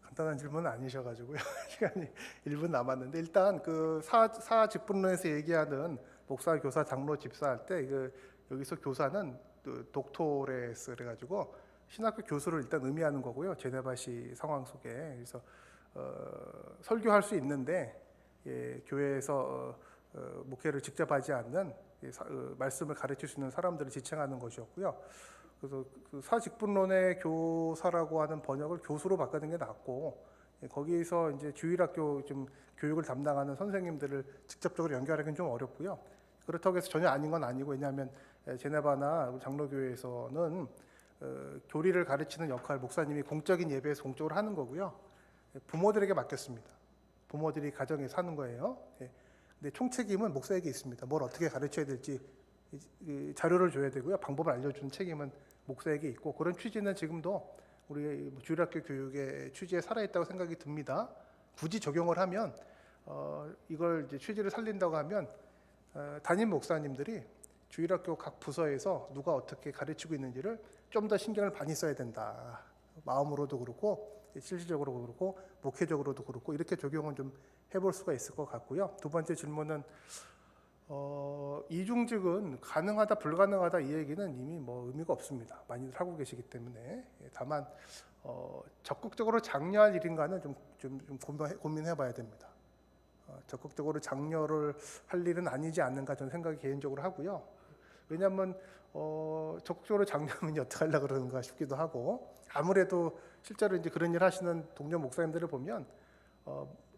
[SPEAKER 1] 간단한 질문은 아니셔가지고요. 시간이 1분 남았는데 일단 그 사직분론에서 얘기하는 목사, 교사, 장로, 집사 할 때 여기서 교사는 독토레스 그래가지고 신학교 교수를 일단 의미하는 거고요. 제네바시 상황 속에 그래서 설교할 수 있는데 교회에서 목회를 직접 하지 않는 말씀을 가르칠 수 있는 사람들을 지칭하는 것이었고요. 그래서 그 사직분론의 교사라고 하는 번역을 교수로 바꾸는 게 낫고, 거기에서 이제 주일학교 좀 교육을 담당하는 선생님들을 직접적으로 연결하기는 좀 어렵고요. 그렇다고 해서 전혀 아닌 건 아니고, 왜냐하면 제네바나 장로교회에서는 교리를 가르치는 역할, 목사님이 공적인 예배에서 공적으로 하는 거고요. 부모들에게 맡겼습니다. 부모들이 가정에 사는 거예요. 근데 총책임은 목사에게 있습니다. 뭘 어떻게 가르쳐야 될지 자료를 줘야 되고요. 방법을 알려주는 책임은 목사에게 있고, 그런 취지는 지금도 우리 주일학교 교육의 취지에 살아있다고 생각이 듭니다. 굳이 적용을 하면 이걸 이제 취지를 살린다고 하면 담임 목사님들이 주일학교 각 부서에서 누가 어떻게 가르치고 있는지를 좀 더 신경을 많이 써야 된다. 마음으로도 그렇고 실질적으로 그렇고 목회적으로도 그렇고 이렇게 적용은 좀 해볼 수가 있을 것 같고요. 두 번째 질문은 이중직은 가능하다 불가능하다 이 얘기는 이미 뭐 의미가 없습니다. 많이들 하고 계시기 때문에. 다만 적극적으로 장려할 일인가는 좀 고민해봐야 됩니다. 적극적으로 장려를 할 일은 아니지 않는가 저는 생각이 개인적으로 하고요. 왜냐하면 적극적으로 장려하면 어떻게 하려고 그러는가 싶기도 하고, 아무래도 실제로 이제 그런 일 하시는 동료 목사님들을 보면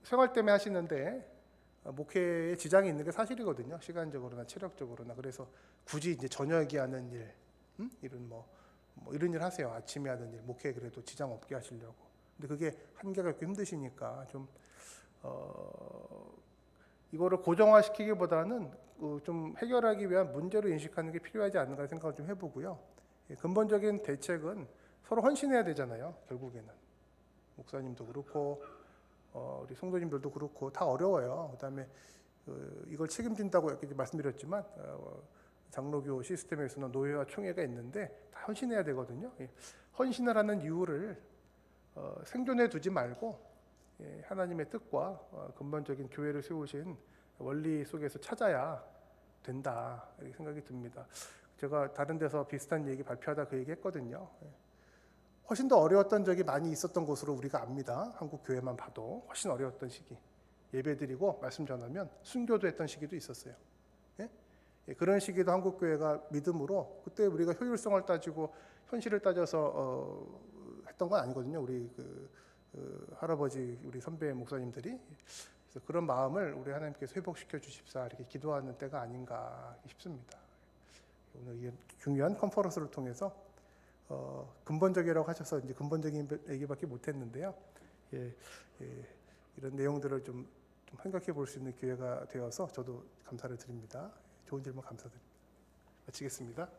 [SPEAKER 1] 생활 때문에 하시는데 목회에 지장이 있는 게 사실이거든요. 시간적으로나 체력적으로나. 그래서 굳이 이제 저녁에 하는 일, 이런 뭐 이런 일 하세요. 아침에 하는 일, 목회에 그래도 지장 없게 하시려고. 근데 그게 한계가 있고 힘드시니까 좀 이거를 고정화시키기보다는 좀 해결하기 위한 문제로 인식하는 게 필요하지 않는가 생각을 좀 해보고요. 근본적인 대책은 서로 헌신해야 되잖아요. 결국에는 목사님도 그렇고 우리 성도님들도 그렇고 다 어려워요. 그다음에 이걸 책임진다고 이렇게 말씀드렸지만 장로교 시스템에서는 노회와 총회가 있는데 다 헌신해야 되거든요. 헌신을 하는 이유를 생존해 두지 말고 하나님의 뜻과 근본적인 교회를 세우신 원리 속에서 찾아야 된다 이렇게 생각이 듭니다. 제가 다른 데서 비슷한 얘기 발표하다 그 얘기 했거든요. 훨씬 더 어려웠던 적이 많이 있었던 곳으로 우리가 압니다. 한국 교회만 봐도 훨씬 어려웠던 시기, 예배드리고 말씀 전하면 순교도 했던 시기도 있었어요. 그런 시기도 한국 교회가 믿음으로, 그때 우리가 효율성을 따지고 현실을 따져서 했던 건 아니거든요. 우리 할아버지 우리 선배 목사님들이. 그래서 그런 마음을 우리 하나님께서 회복시켜 주십사 이렇게 기도하는 때가 아닌가 싶습니다. 오늘 이 중요한 컨퍼런스를 통해서 근본적이라고 하셔서 이제 근본적인 얘기밖에 못했는데요. 이런 내용들을 좀 생각해 볼 수 있는 기회가 되어서 저도 감사를 드립니다. 좋은 질문 감사드립니다. 마치겠습니다.